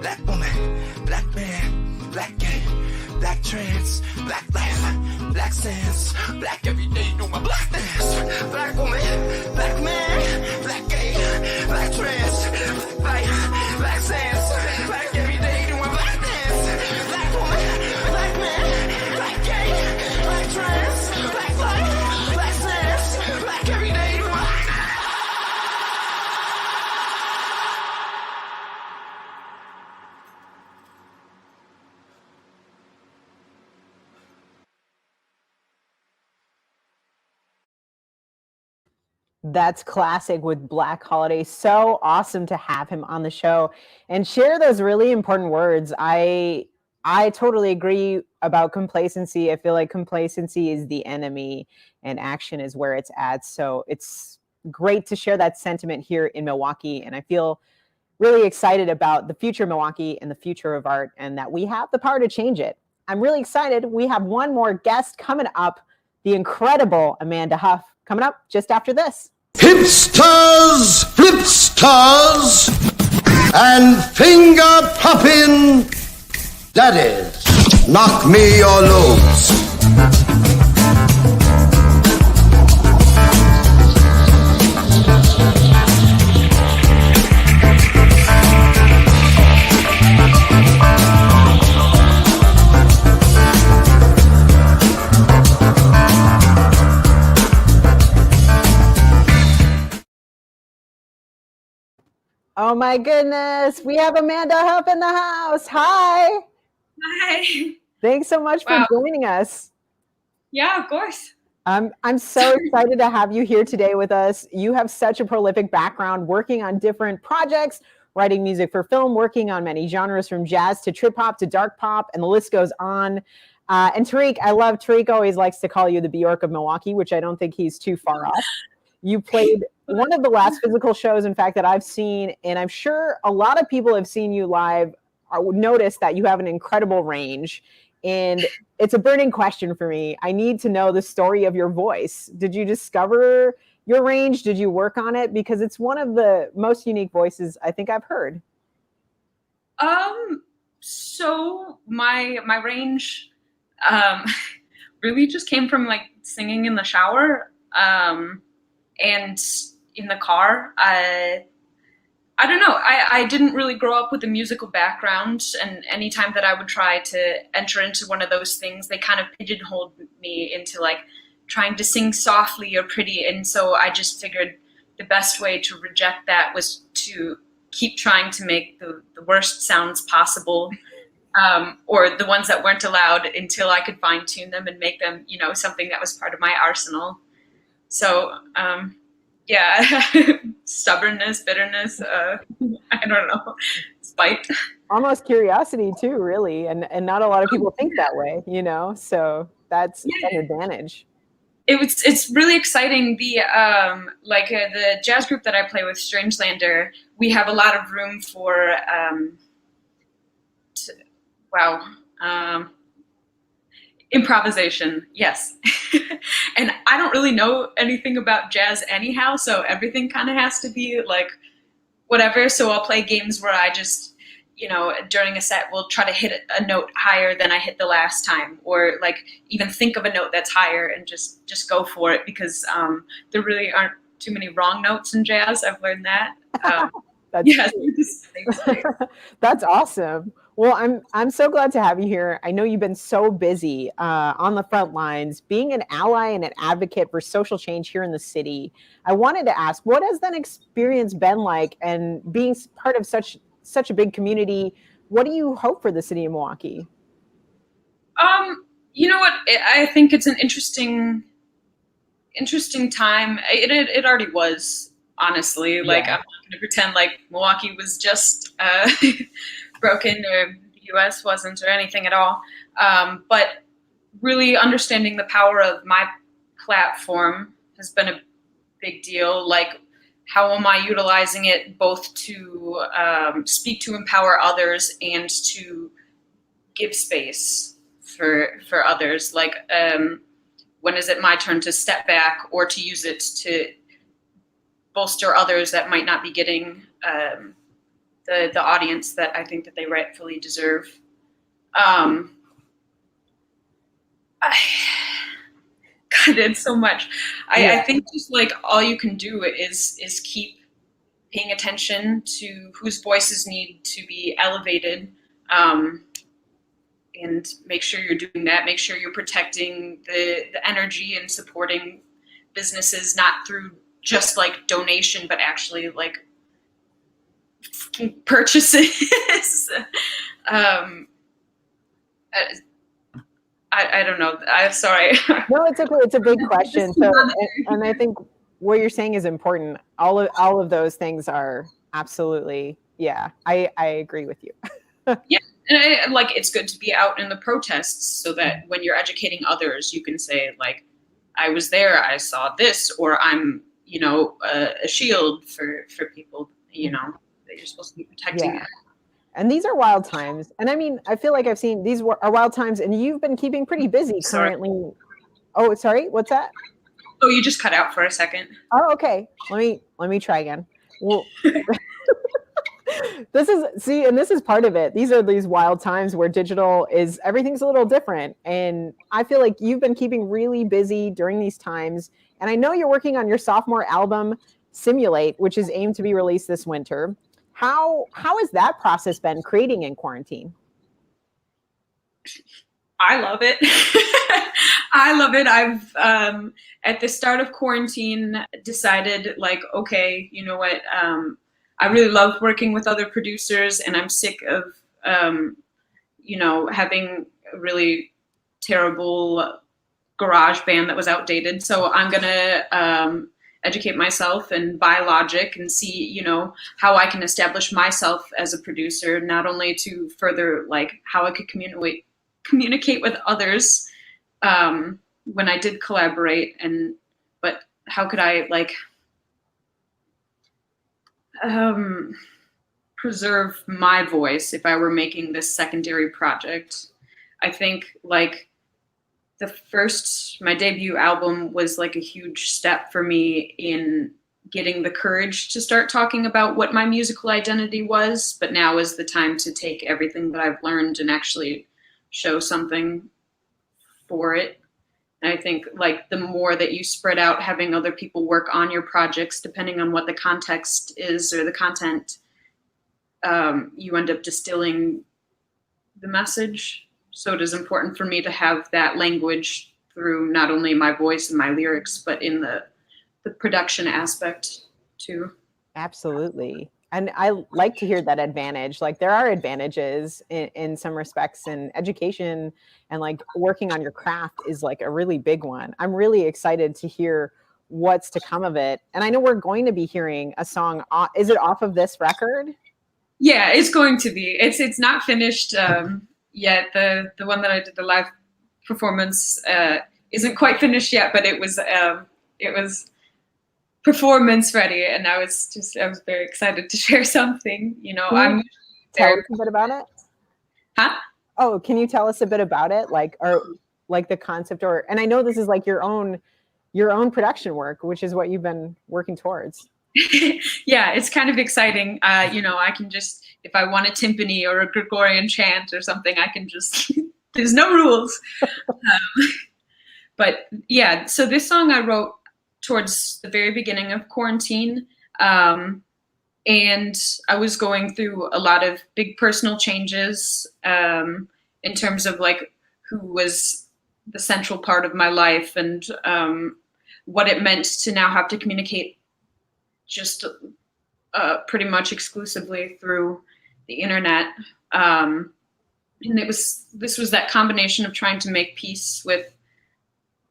Black woman, black man, black gay, black trans, black life, black sense, black everyday doing my black dance. Black woman, black man, black gay, black trans, black life, black sense, black everyday doing black dance. Black woman, black man, black gay, black trans, black life, black sense, black everyday doing black. That's Klassik with Black Holiday. So awesome to have him on the show and share those really important words. I totally agree about complacency. I feel like complacency is the enemy and action is where it's at. So it's great to share that sentiment here in Milwaukee. And I feel really excited about the future of Milwaukee and the future of art and that we have the power to change it. I'm really excited. We have one more guest coming up, the incredible Amanda Huff, coming up just after this. Hipsters, flipsters, and finger popping daddies. Knock me your loads. Oh my goodness. We have Amanda Huff in the house. Hi. Hi. Thanks so much for joining us. Yeah, of course. I'm so excited to have you here today with us. You have such a prolific background working on different projects, writing music for film, working on many genres from jazz to trip hop to dark pop, and the list goes on. And Tariq always likes to call you the Bjork of Milwaukee, which I don't think he's too far off. You played one of the last physical shows, in fact, that I've seen, and I'm sure a lot of people have seen you live, notice that you have an incredible range. And it's a burning question for me. I need to know the story of your voice. Did you discover your range? Did you work on it? Because it's one of the most unique voices I think I've heard. So my range really just came from like singing in the shower. And in the car, I don't know. I didn't really grow up with a musical background, and anytime that I would try to enter into one of those things, they kind of pigeonholed me into like trying to sing softly or pretty. And so I just figured the best way to reject that was to keep trying to make the worst sounds possible, or the ones that weren't allowed, until I could fine tune them and make them, something that was part of my arsenal. So, yeah, stubbornness, bitterness, I don't know, spite. Almost curiosity too, really. And not a lot of people think that way, so that's an advantage. It's really exciting. The jazz group that I play with, Strangelander, we have a lot of room for, improvisation, yes. And I don't really know anything about jazz anyhow, so everything kind of has to be like whatever. So I'll play games where I just, during a set, will try to hit a note higher than I hit the last time, or like even think of a note that's higher and just go for it, because there really aren't too many wrong notes in jazz. I've learned that. That's awesome. Well, I'm so glad to have you here. I know you've been so busy on the front lines, being an ally and an advocate for social change here in the city. I wanted to ask, what has that experience been like, and being part of such a big community? What do you hope for the city of Milwaukee? You know what? I think it's an interesting time. It already was, honestly. Like, I'm not going to pretend like Milwaukee was just broken, or the U.S. wasn't, or anything at all. But really understanding the power of my platform has been a big deal. Like, how am I utilizing it both to speak to empower others and to give space for others? Like, when is it my turn to step back, or to use it to bolster others that might not be getting the audience that I think that they rightfully deserve? God, it's so much. I think just like all you can do is keep paying attention to whose voices need to be elevated, and make sure you're doing that. Make sure you're protecting the energy and supporting businesses, not through just like donation, but actually like purchases. I don't know. I'm sorry. No, it's okay. It's a big question. So, and I think what you're saying is important. All of those things are absolutely, I agree with you. Yeah. And like, it's good to be out in the protests so that when you're educating others, you can say like, I was there, I saw this, or I'm, a shield for people, that you're supposed to be protecting. And these are wild times. And I mean, I feel like I've seen these are wild times, and you've been keeping pretty busy currently. Oh, sorry. What's that? Oh, you just cut out for a second. Oh, okay. Let me try again. Well, this is part of it. These are these wild times where everything's a little different. And I feel like you've been keeping really busy during these times. And I know you're working on your sophomore album, Simulate, which is aimed to be released this winter. How has that process been, creating in quarantine? I love it. I love it. I've at the start of quarantine decided like, okay, you know what? I really love working with other producers, and I'm sick of having a really terrible garage band that was outdated. So I'm gonna educate myself and buy Logic and see, how I can establish myself as a producer, not only to further like how I could communicate with others when I did collaborate, but how could I like preserve my voice if I were making this secondary project. I think like my debut album was like a huge step for me in getting the courage to start talking about what my musical identity was, but now is the time to take everything that I've learned and actually show something for it. And I think like the more that you spread out, having other people work on your projects, depending on what the context is or the content, you end up distilling the message. So it is important for me to have that language through not only my voice and my lyrics, but in the production aspect too. Absolutely. And I like to hear that advantage. Like there are advantages in some respects, and education and like working on your craft is like a really big one. I'm really excited to hear what's to come of it. And I know we're going to be hearing a song. Is it off of this record? Yeah, it's going to be. It's not finished yet. The one that I did the live performance isn't quite finished yet, but it was performance ready, and I was very excited to share something. I'm tell us a bit about it. Huh? Oh, can you tell us a bit about it, like the concept, and I know this is like your own production work, which is what you've been working towards. Yeah, it's kind of exciting. I can just, if I want a timpani or a Gregorian chant or something, I can just. There's no rules. But yeah, so this song I wrote towards the very beginning of quarantine. And I was going through a lot of big personal changes in terms of like who was the central part of my life and what it meant to now have to communicate just pretty much exclusively through the internet. And this was that combination of trying to make peace with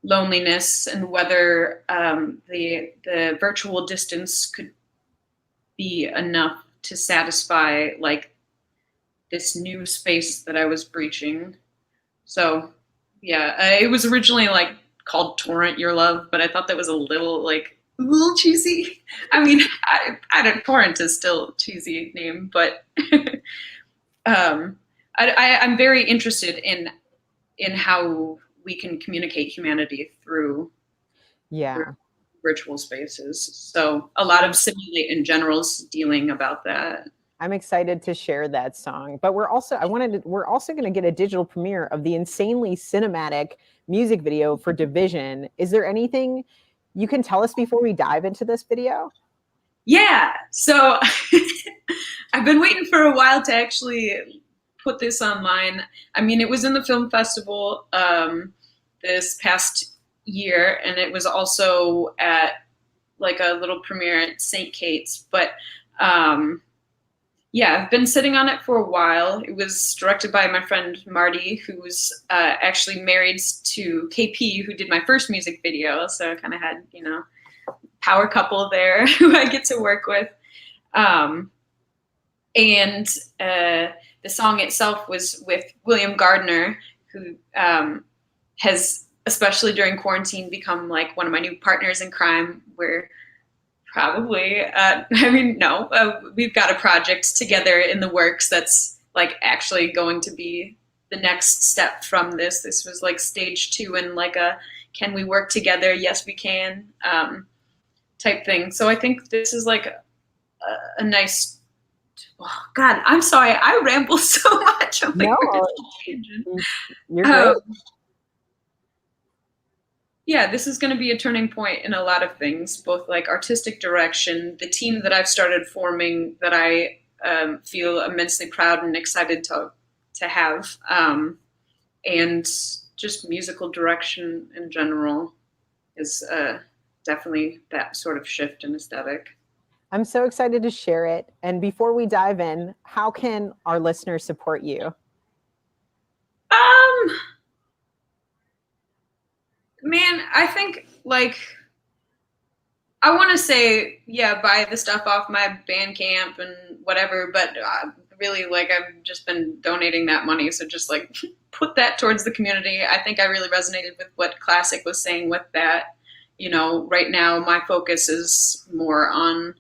loneliness and whether the virtual distance could be enough to satisfy like this new space that I was breaching. So yeah, it was originally like called Torrent Your Love, but I thought that was a little cheesy. I mean, Torrent is still a cheesy name, but I'm very interested in how we can communicate humanity through virtual spaces. So a lot of Simulate in general is dealing about that. I'm excited to share that song, but we're also going to get a digital premiere of the insanely cinematic music video for Division. Is there anything you can tell us before we dive into this video? Yeah, so I've been waiting for a while to actually put this online. I mean, it was in the film festival this past year, and it was also at like a little premiere at St. Kate's, but yeah, I've been sitting on it for a while. It was directed by my friend Marty, who's actually married to KP, who did my first music video. So I kind of had, power couple there who I get to work with. And the song itself was with William Gardner, who has, especially during quarantine, become like one of my new partners in crime. We're probably, we've got a project together in the works that's like actually going to be the next step from this. This was like stage 2 and like a, can we work together? Yes, we can type thing. So I think this is like a nice, oh God, I'm sorry. I ramble so much. No, you're great. Yeah, this is going to be a turning point in a lot of things, both like artistic direction, the team that I've started forming that I feel immensely proud and excited to have, and just musical direction in general is definitely that sort of shift in aesthetic. I'm so excited to share it. And before we dive in, how can our listeners support you? Man, I think like I want to say, yeah, buy the stuff off my Bandcamp and whatever, but really like I've just been donating that money. So just like put that towards the community. I think I really resonated with what Klassik was saying with that. Right now my focus is more on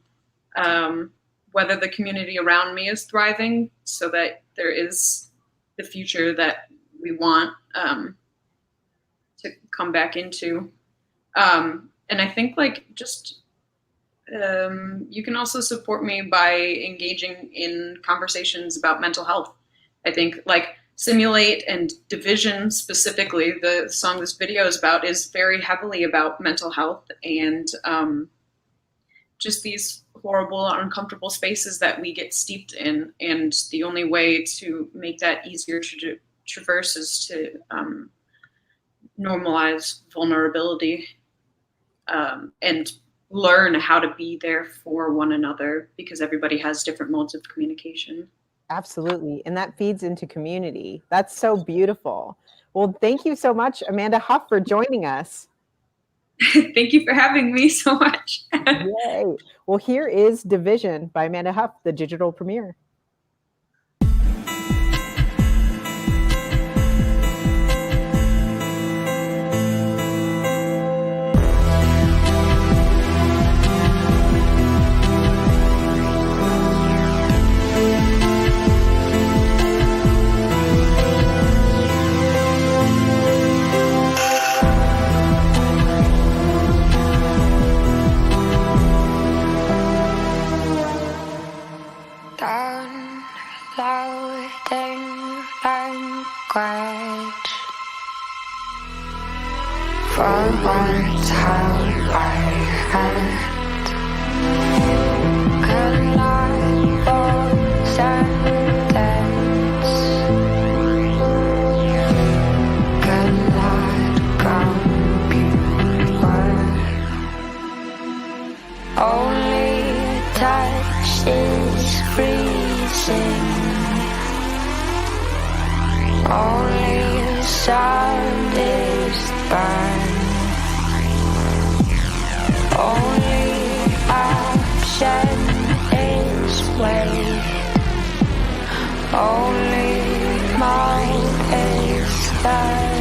whether the community around me is thriving so that there is the future that we want to come back into. And I think like just you can also support me by engaging in conversations about mental health. I think like Simulate and Division specifically, the song this video is about, is very heavily about mental health and just these horrible, uncomfortable spaces that we get steeped in. And the only way to make that easier to traverse is to normalize vulnerability and learn how to be there for one another, because everybody has different modes of communication. Absolutely. And that feeds into community. That's so beautiful. Well, thank you so much, Amanda Huff, for joining us. Thank you for having me so much. Yay. Well, here is Division by Amanda Huff, the digital premiere. touch is freezing. Only sound is burn. Only option is wait. Only mouth is done.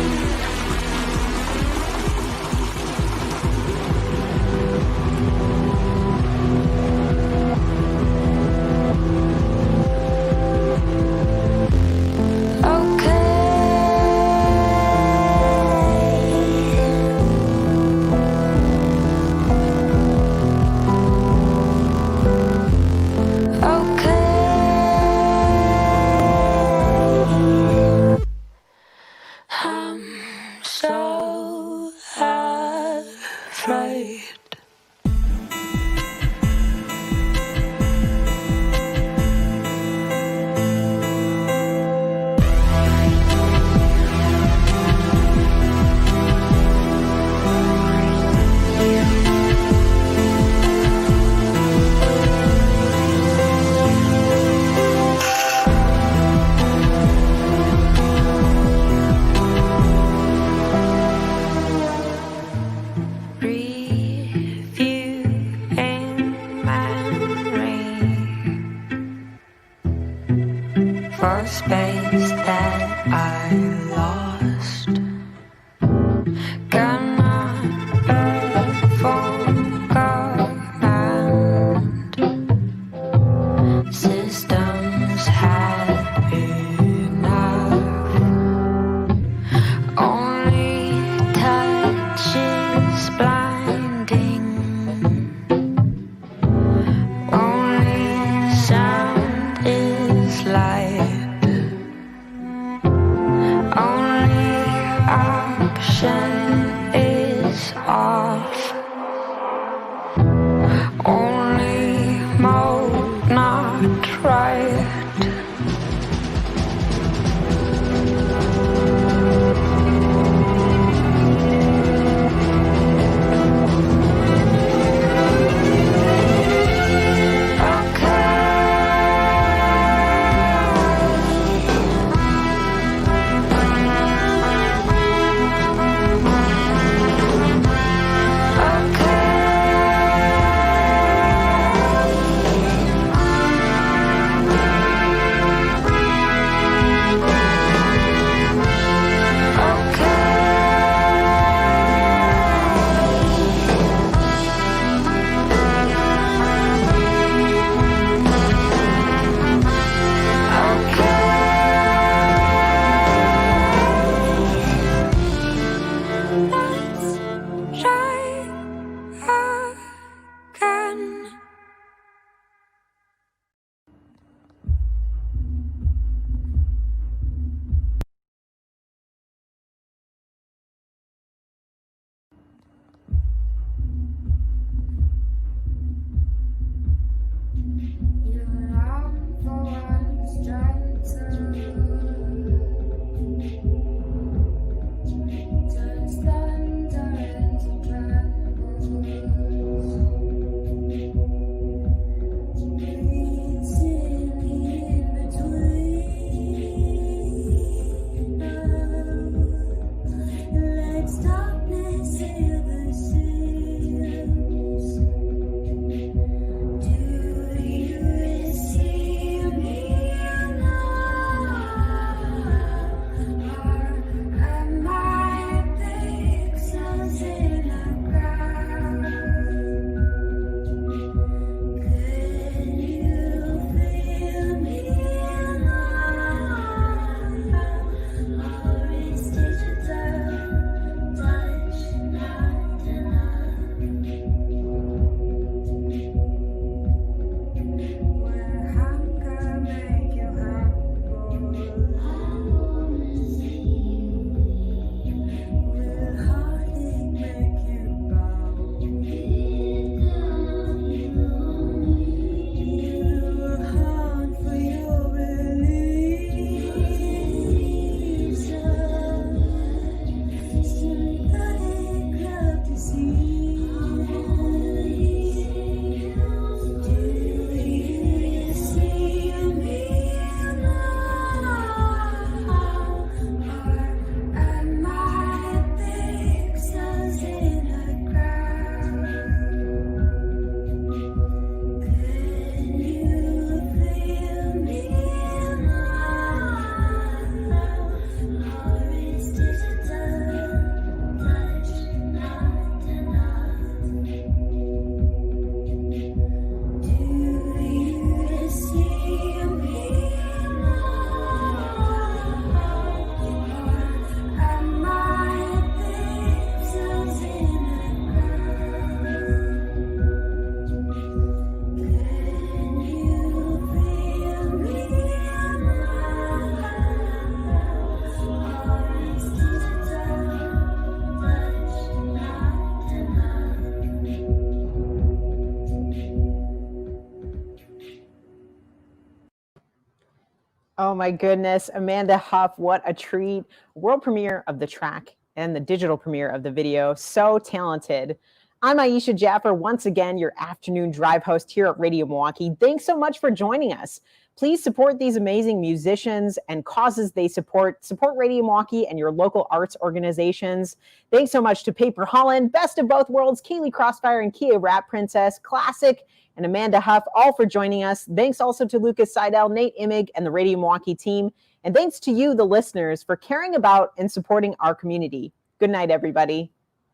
For space that I lost, gonna perform command. Systems had enough. Only touch is blinding. Only sound is light. Oh my goodness, Amanda Huff, what a treat. World premiere of the track and the digital premiere of the video. So talented. I'm Aisha Jaffer, once again, your afternoon drive host here at Radio Milwaukee. Thanks so much for joining us. Please support these amazing musicians and causes they support. Support Radio Milwaukee and your local arts organizations. Thanks so much to Paper Holland, Best of Both Worlds, Kaylee Crossfire and Kia Rap Princess, Klassik and Amanda Huff, all for joining us. Thanks also to Lucas Seidel, Nate Imig, and the Radio Milwaukee team. And thanks to you, the listeners, for caring about and supporting our community. Good night, everybody.